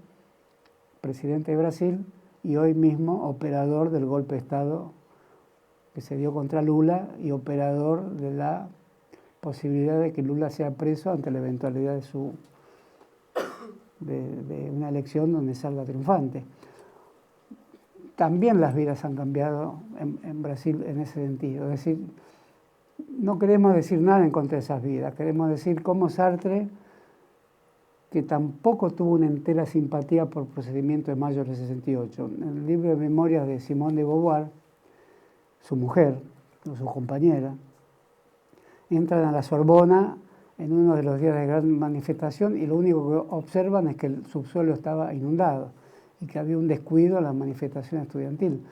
presidente de Brasil y hoy mismo operador del golpe de Estado que se dio contra Lula y operador de la posibilidad de que Lula sea preso ante la eventualidad de una elección donde salga triunfante. También las vidas han cambiado en Brasil en ese sentido. Es decir, no queremos decir nada en contra de esas vidas, queremos decir cómo Sartre, que tampoco tuvo una entera simpatía por el procedimiento de mayo del 68. En el libro de memorias de Simone de Beauvoir, su mujer, o su compañera, entran a la Sorbona en uno de los días de gran manifestación y lo único que observan es que el subsuelo estaba inundado y que había un descuido en la manifestación estudiantil.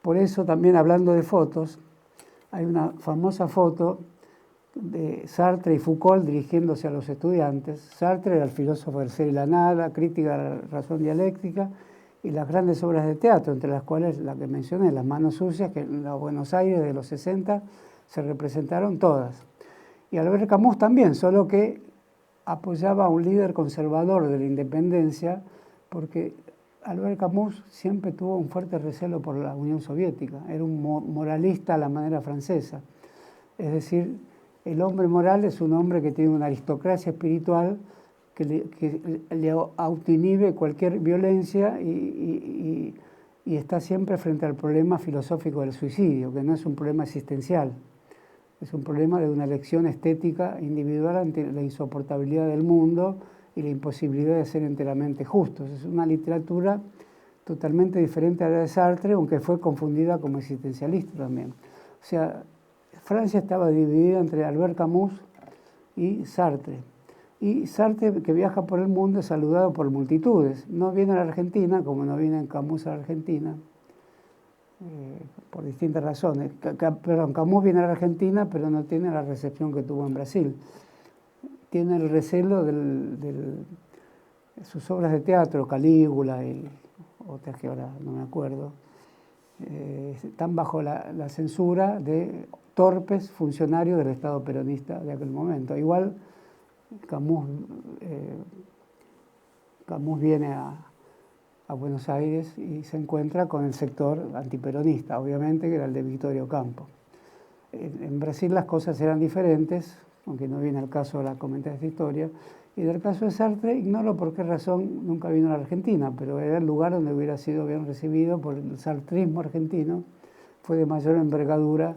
Por eso también, hablando de fotos, hay una famosa foto de Sartre y Foucault dirigiéndose a los estudiantes. Sartre era el filósofo del ser y la nada, crítica de la razón dialéctica y las grandes obras de teatro, entre las cuales la que mencioné, Las manos sucias, que en la Buenos Aires de los 60 se representaron todas. Y Albert Camus también, solo que apoyaba a un líder conservador de la independencia, porque Albert Camus siempre tuvo un fuerte recelo por la Unión Soviética, era un moralista a la manera francesa. Es decir, el hombre moral es un hombre que tiene una aristocracia espiritual que le autoinhibe cualquier violencia y está siempre frente al problema filosófico del suicidio, que no es un problema existencial, es un problema de una elección estética individual ante la insoportabilidad del mundo y la imposibilidad de ser enteramente justos. Es una literatura totalmente diferente a la de Sartre, aunque fue confundida como existencialista también. O sea, Francia estaba dividida entre Albert Camus y Sartre. Y Sartre, que viaja por el mundo, es saludado por multitudes. No viene a la Argentina, como no viene Camus a la Argentina, por distintas razones. Perdón, Camus viene a la Argentina, pero no tiene la recepción que tuvo en Brasil. Tiene el recelo de sus obras de teatro, Calígula y otras que ahora no me acuerdo, están bajo la censura de torpes funcionarios del Estado peronista de aquel momento. Igual Camus viene a Buenos Aires y se encuentra con el sector antiperonista, obviamente, que era el de Victorio Campo. En Brasil las cosas eran diferentes, aunque no viene al caso de comentar esta historia. Y del caso de Sartre, ignoro por qué razón nunca vino a la Argentina, pero era el lugar donde hubiera sido bien recibido por el sartrismo argentino. Fue de mayor envergadura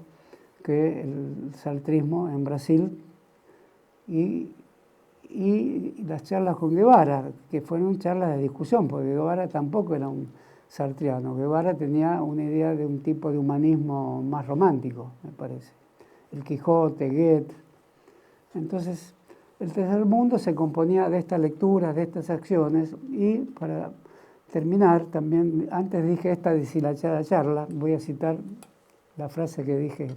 que el sartrismo en Brasil. Y las charlas con Guevara, que fueron charlas de discusión, porque Guevara tampoco era un sartriano. Guevara tenía una idea de un tipo de humanismo más romántico, me parece. El Quijote, Goethe. Entonces, el tercer mundo se componía de estas lecturas, de estas acciones, y para terminar, también, antes dije esta deshilachada charla, voy a citar la frase que dije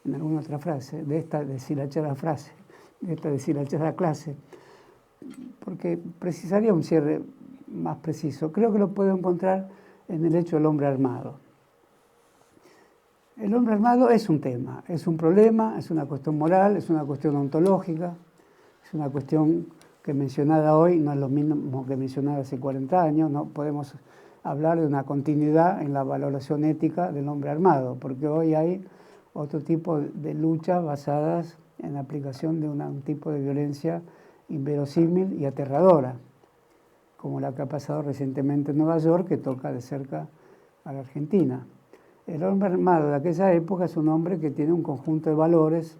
en alguna otra frase, de esta deshilachada frase, de esta deshilachada clase, porque precisaría un cierre más preciso. Creo que lo puedo encontrar en el hecho del hombre armado. El hombre armado es un tema, es un problema, es una cuestión moral, es una cuestión ontológica, es una cuestión que mencionada hoy no es lo mismo que mencionada hace 40 años, no podemos hablar de una continuidad en la valoración ética del hombre armado, porque hoy hay otro tipo de luchas basadas en la aplicación de un tipo de violencia inverosímil y aterradora, como la que ha pasado recientemente en Nueva York, que toca de cerca a la Argentina. El hombre armado de aquella época es un hombre que tiene un conjunto de valores.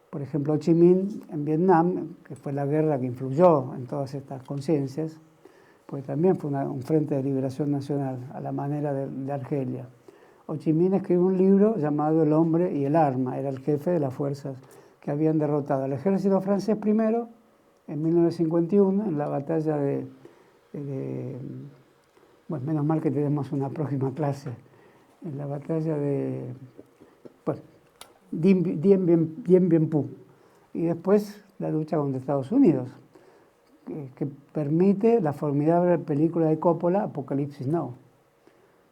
Por ejemplo, Ho Chi Minh en Vietnam, que fue la guerra que influyó en todas estas conciencias, pues también fue un frente de liberación nacional, a la manera de Argelia. Ho Chi Minh escribió un libro llamado El hombre y el arma, era el jefe de las fuerzas que habían derrotado al ejército francés primero, en 1951, en la batalla bueno, menos mal que tenemos una próxima clase, en la batalla de bueno, Dien Bien Phu, y después la lucha contra Estados Unidos, que permite la formidable película de Coppola, Apocalipsis Now,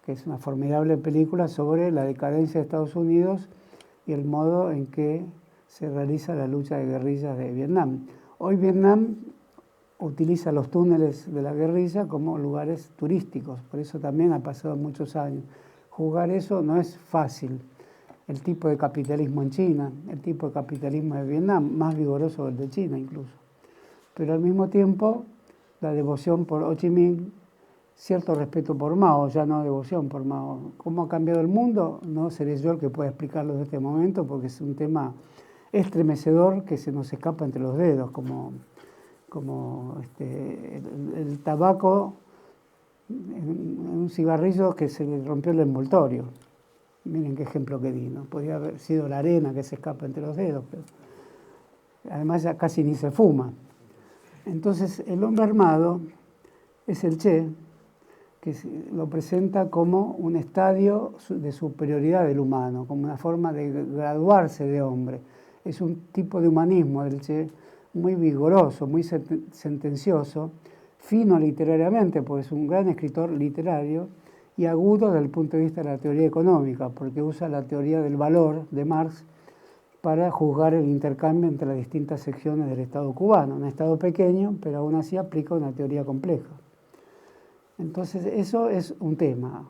que es una formidable película sobre la decadencia de Estados Unidos y el modo en que se realiza la lucha de guerrillas de Vietnam. Hoy Vietnam utiliza los túneles de la guerrilla como lugares turísticos, por eso también ha pasado muchos años. Jugar eso no es fácil. El tipo de capitalismo en China, el tipo de capitalismo de Vietnam, más vigoroso que el de China incluso. Pero al mismo tiempo, la devoción por Ho Chi Minh, cierto respeto por Mao, ya no devoción por Mao. ¿Cómo ha cambiado el mundo? No seré yo el que pueda explicarlo en este momento, porque es un tema estremecedor que se nos escapa entre los dedos, como el tabaco en un cigarrillo que se le rompió el envoltorio. Miren qué ejemplo que di, ¿no? Podría haber sido la arena que se escapa entre los dedos, pero además ya casi ni se fuma. Entonces, el hombre armado es el Che, que lo presenta como un estadio de superioridad del humano, como una forma de graduarse de hombre. Es un tipo de humanismo del Che muy vigoroso, muy sentencioso, fino literariamente, porque es un gran escritor literario, y agudo desde el punto de vista de la teoría económica, porque usa la teoría del valor de Marx para juzgar el intercambio entre las distintas secciones del Estado cubano. Un Estado pequeño, pero aún así aplica una teoría compleja. Entonces, eso es un tema.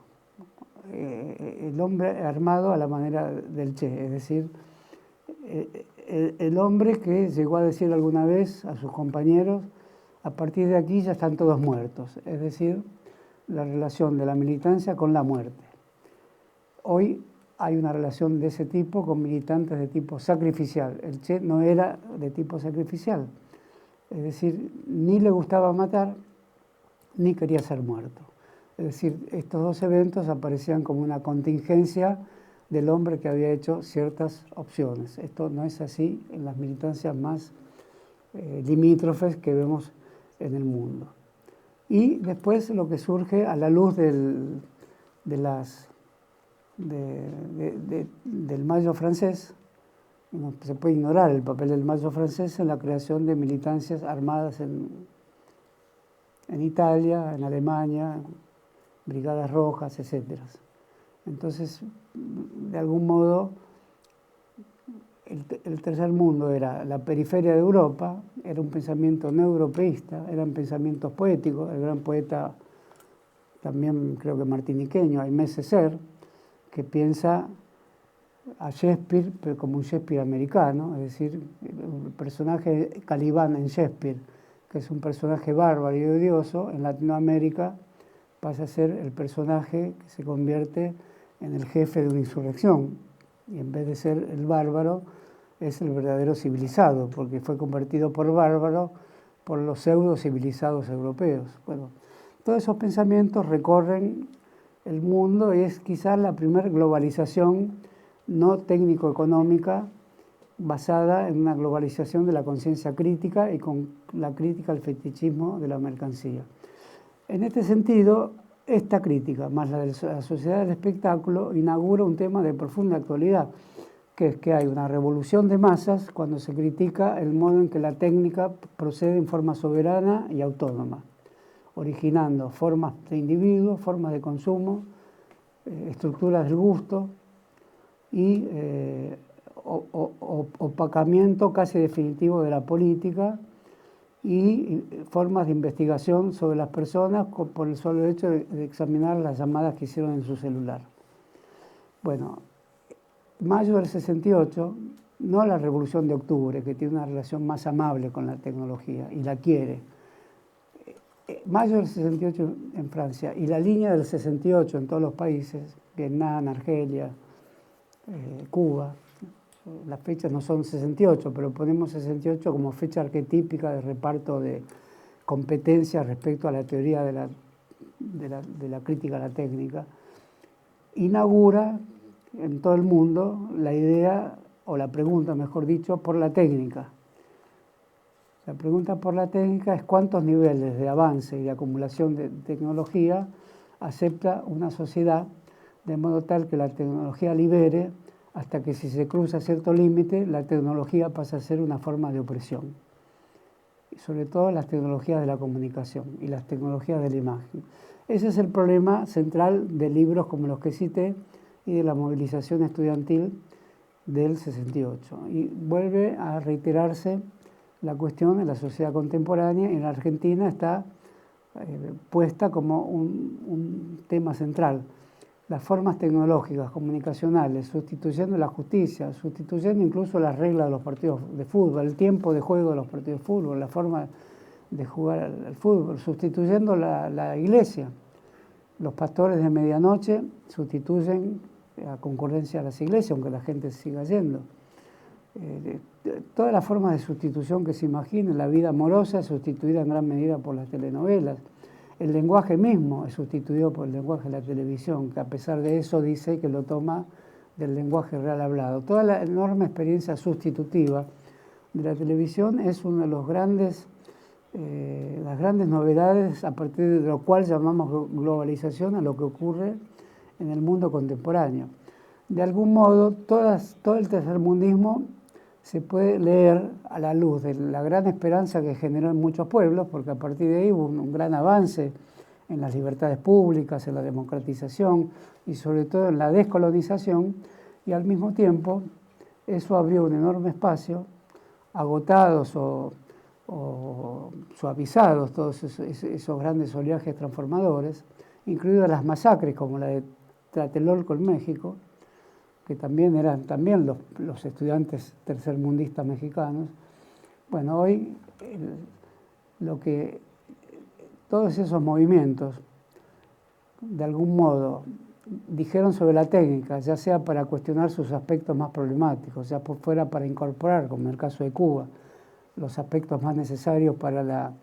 El hombre armado a la manera del Che, es decir, el hombre que llegó a decir alguna vez a sus compañeros, a partir de aquí ya están todos muertos, es decir, la relación de la militancia con la muerte. Hoy hay una relación de ese tipo con militantes de tipo sacrificial. El Che no era de tipo sacrificial, es decir, ni le gustaba matar, ni quería ser muerto. Es decir, estos dos eventos aparecían como una contingencia del hombre que había hecho ciertas opciones. Esto no es así en las militancias más limítrofes que vemos en el mundo. Y después lo que surge a la luz del Mayo francés, no se puede ignorar el papel del Mayo francés en la creación de militancias armadas en Italia, en Alemania, brigadas rojas, etc. Entonces, de algún modo, el tercer mundo era la periferia de Europa, era un pensamiento no europeísta, eran pensamientos poéticos. El gran poeta, también creo que martiniqueño, Aimé Césaire, que piensa a Shakespeare pero como un Shakespeare americano, es decir, el personaje Calibán en Shakespeare, que es un personaje bárbaro y odioso, en Latinoamérica pasa a ser el personaje que se convierte en el jefe de una insurrección, y en vez de ser el bárbaro, es el verdadero civilizado, porque fue convertido por bárbaro por los pseudo civilizados europeos. Bueno, todos esos pensamientos recorren el mundo y es quizás la primera globalización no técnico-económica basada en una globalización de la conciencia crítica y con la crítica al fetichismo de la mercancía. En este sentido, esta crítica, más la de la sociedad del espectáculo, inaugura un tema de profunda actualidad, que es que hay una revolución de masas cuando se critica el modo en que la técnica procede en forma soberana y autónoma, originando formas de individuos, formas de consumo, estructuras del gusto y opacamiento casi definitivo de la política y formas de investigación sobre las personas por el solo hecho de examinar las llamadas que hicieron en su celular. Bueno, mayo del 68, no la Revolución de Octubre, que tiene una relación más amable con la tecnología y la quiere. Mayo del 68 en Francia y la línea del 68 en todos los países, Vietnam, Argelia, Cuba. Las fechas no son 68, pero ponemos 68 como fecha arquetípica de reparto de competencias respecto a la teoría de la crítica a la técnica. Inaugura en todo el mundo la idea, o la pregunta, mejor dicho, por la técnica. La pregunta por la técnica es cuántos niveles de avance y de acumulación de tecnología acepta una sociedad, de modo tal que la tecnología libere, hasta que si se cruza cierto límite, la tecnología pasa a ser una forma de opresión. Y sobre todo las tecnologías de la comunicación y las tecnologías de la imagen. Ese es el problema central de libros como los que cité y de la movilización estudiantil del 68. Y vuelve a reiterarse la cuestión en la sociedad contemporánea. En la Argentina está puesta como un tema central. Las formas tecnológicas, comunicacionales, sustituyendo la justicia, sustituyendo incluso las reglas de los partidos de fútbol, el tiempo de juego de los partidos de fútbol, la forma de jugar al fútbol, sustituyendo la iglesia. Los pastores de medianoche sustituyen a concurrencia a las iglesias, aunque la gente siga yendo. Todas las formas de sustitución que se imaginen, la vida amorosa es sustituida en gran medida por las telenovelas. El lenguaje mismo es sustituido por el lenguaje de la televisión, que a pesar de eso dice que lo toma del lenguaje real hablado. Toda la enorme experiencia sustitutiva de la televisión es una de las grandes novedades a partir de lo cual llamamos globalización a lo que ocurre en el mundo contemporáneo. De algún modo, todo el tercermundismo se puede leer a la luz de la gran esperanza que generó en muchos pueblos, porque a partir de ahí hubo un gran avance en las libertades públicas, en la democratización y sobre todo en la descolonización, y al mismo tiempo eso abrió un enorme espacio, agotados o suavizados todos esos grandes oleajes transformadores, incluidas las masacres como la de Tlatelolco en México, que también eran los estudiantes tercermundistas mexicanos. Bueno, hoy todos esos movimientos, de algún modo, dijeron sobre la técnica, ya sea para cuestionar sus aspectos más problemáticos, ya fuera para incorporar, como en el caso de Cuba, los aspectos más necesarios para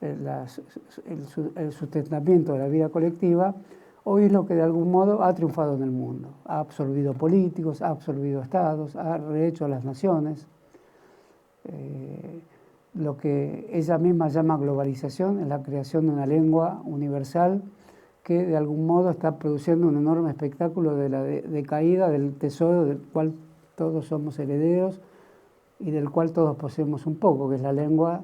el sustentamiento de la vida colectiva. Hoy es lo que de algún modo ha triunfado en el mundo. Ha absorbido políticos, ha absorbido estados, ha rehecho a las naciones. Lo que ella misma llama globalización es la creación de una lengua universal que de algún modo está produciendo un enorme espectáculo de la decaída del tesoro del cual todos somos herederos y del cual todos poseemos un poco, que es la lengua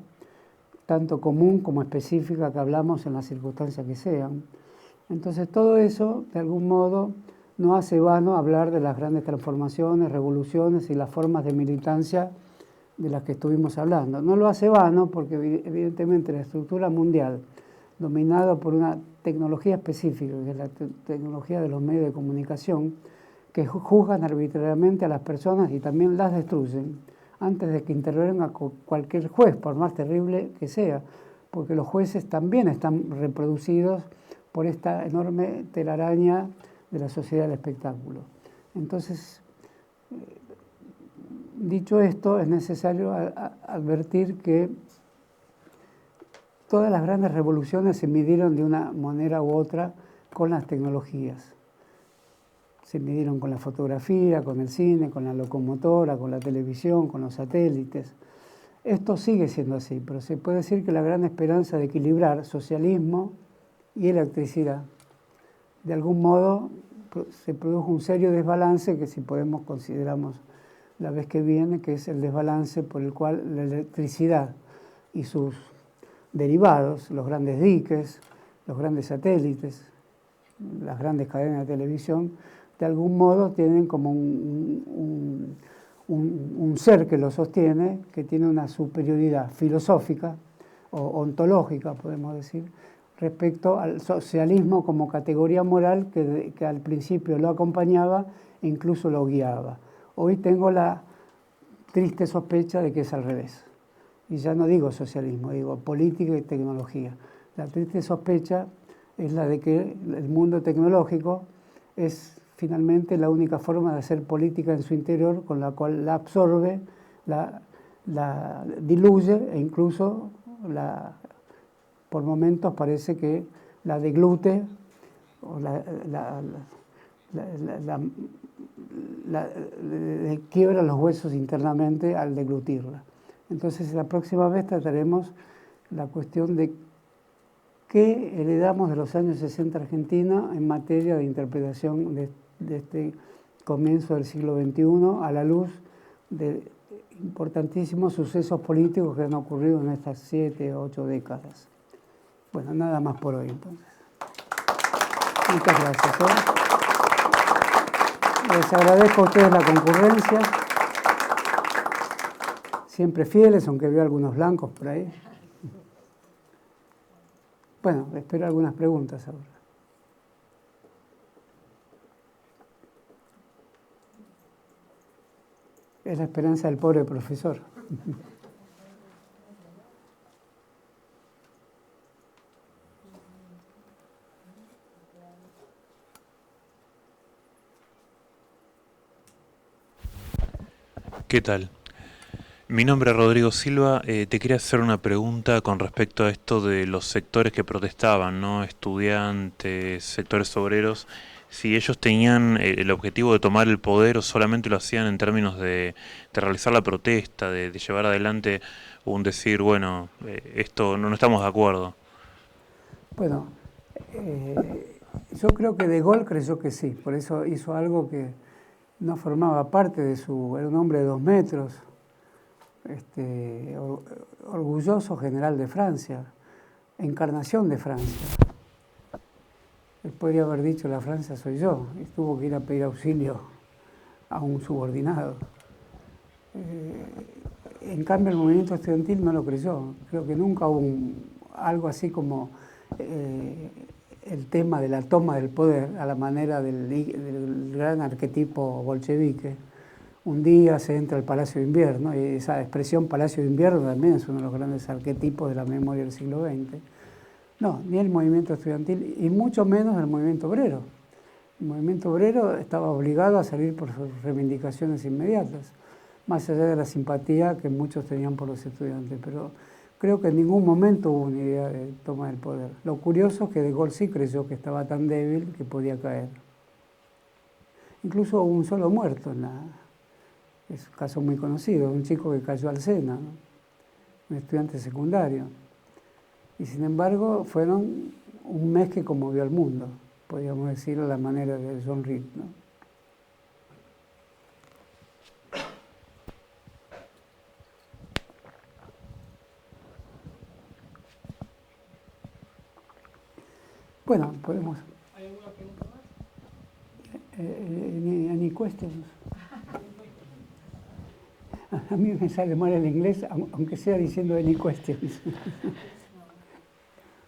tanto común como específica que hablamos en las circunstancias que sean. Entonces todo eso, de algún modo, no hace vano hablar de las grandes transformaciones, revoluciones y las formas de militancia de las que estuvimos hablando. No lo hace vano porque evidentemente la estructura mundial, dominada por una tecnología específica, que es la tecnología de los medios de comunicación, que juzgan arbitrariamente a las personas y también las destruyen, antes de que intervenga cualquier juez, por más terrible que sea, porque los jueces también están reproducidos por esta enorme telaraña de la sociedad del espectáculo. Entonces, dicho esto, es necesario advertir que todas las grandes revoluciones se midieron de una manera u otra con las tecnologías. Se midieron con la fotografía, con el cine, con la locomotora, con la televisión, con los satélites. Esto sigue siendo así, pero se puede decir que la gran esperanza de equilibrar socialismo y electricidad, de algún modo se produjo un serio desbalance que si podemos consideramos la vez que viene, que es el desbalance por el cual la electricidad y sus derivados, los grandes diques, los grandes satélites, las grandes cadenas de televisión, de algún modo tienen como un ser que lo sostiene, que tiene una superioridad filosófica o ontológica, podemos decir, respecto al socialismo como categoría moral que al principio lo acompañaba e incluso lo guiaba. Hoy tengo la triste sospecha de que es al revés. Y ya no digo socialismo, digo política y tecnología. La triste sospecha es la de que el mundo tecnológico es finalmente la única forma de hacer política en su interior, con la cual la absorbe, la diluye e incluso por momentos parece que la deglute o le quiebra los huesos internamente al deglutirla. Entonces la próxima vez trataremos la cuestión de qué heredamos de los años 60 Argentina en materia de interpretación de este comienzo del siglo XXI a la luz de importantísimos sucesos políticos que han ocurrido en estas 7 o 8 décadas. Bueno, nada más por hoy entonces. Muchas gracias. Les agradezco a ustedes la concurrencia, siempre fieles, aunque veo algunos blancos por ahí. Bueno, espero algunas preguntas ahora. Es la esperanza del pobre profesor. ¿Qué tal? Mi nombre es Rodrigo Silva. Te quería hacer una pregunta con respecto a esto de los sectores que protestaban, ¿no? Estudiantes, sectores obreros, si ellos tenían el objetivo de tomar el poder o solamente lo hacían en términos de realizar la protesta, de llevar adelante un decir, bueno, esto no estamos de acuerdo. Bueno, yo creo que De Gaulle creyó que sí, por eso hizo algo que no formaba parte de su... Era un hombre de 2 metros, orgulloso general de Francia, encarnación de Francia. Él podría haber dicho, la Francia soy yo, y tuvo que ir a pedir auxilio a un subordinado. En cambio, el movimiento estudiantil no lo creyó. Creo que nunca hubo algo así como el tema de la toma del poder a la manera del gran arquetipo bolchevique. Un día se entra al Palacio de Invierno, y esa expresión Palacio de Invierno también es uno de los grandes arquetipos de la memoria del siglo XX. No, ni el movimiento estudiantil y mucho menos el movimiento obrero. El movimiento obrero estaba obligado a salir por sus reivindicaciones inmediatas, más allá de la simpatía que muchos tenían por los estudiantes, pero creo que en ningún momento hubo una idea de toma del poder. Lo curioso es que De Gaulle sí creyó que estaba tan débil que podía caer. Incluso hubo un solo muerto es un caso muy conocido, un chico que cayó al Sena, ¿no? Un estudiante secundario. Y sin embargo, fueron un mes que conmovió al mundo, podríamos decirlo a la manera de John Reed, ¿no? Bueno, podemos... ¿Hay alguna pregunta más? Any questions? A mí me sale mal el inglés, aunque sea diciendo any questions.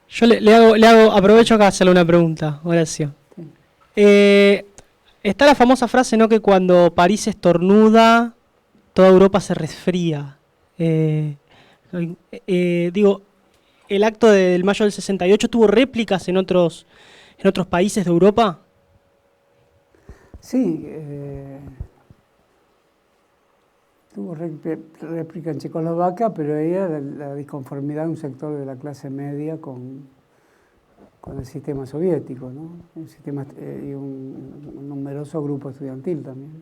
Yo le hago, aprovecho acá a hacerle una pregunta, Horacio. Sí. Está la famosa frase, ¿no?, que cuando París estornuda, toda Europa se resfría. Digo, ¿el acto del mayo del 68 tuvo réplicas en otros países de Europa? Sí, tuvo réplica en Checoslovaquia, pero era la disconformidad de un sector de la clase media con el sistema soviético, ¿no? Y un numeroso grupo estudiantil también.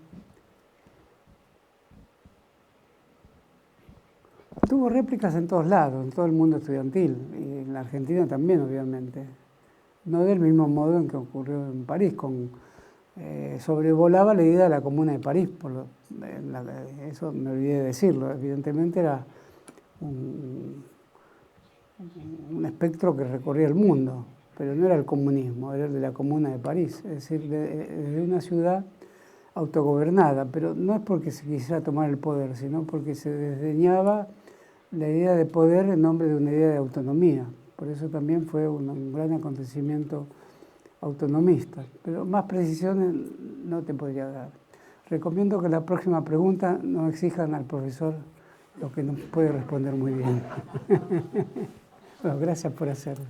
Tuvo réplicas en todos lados, en todo el mundo estudiantil, y en la Argentina también, obviamente. No del mismo modo en que ocurrió en París, sobrevolaba la idea de la Comuna de París, eso me olvidé de decirlo, evidentemente era un espectro que recorría el mundo, pero no era el comunismo, era el de la Comuna de París, es decir, de una ciudad autogobernada, pero no es porque se quisiera tomar el poder, sino porque se desdeñaba la idea de poder en nombre de una idea de autonomía. Por eso también fue un gran acontecimiento autonomista, pero más precisiones no te podría dar. Recomiendo que la próxima pregunta no exijan al profesor lo que no puede responder muy bien. Bueno, gracias por hacerlo.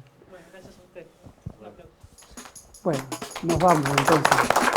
Bueno, nos vamos entonces.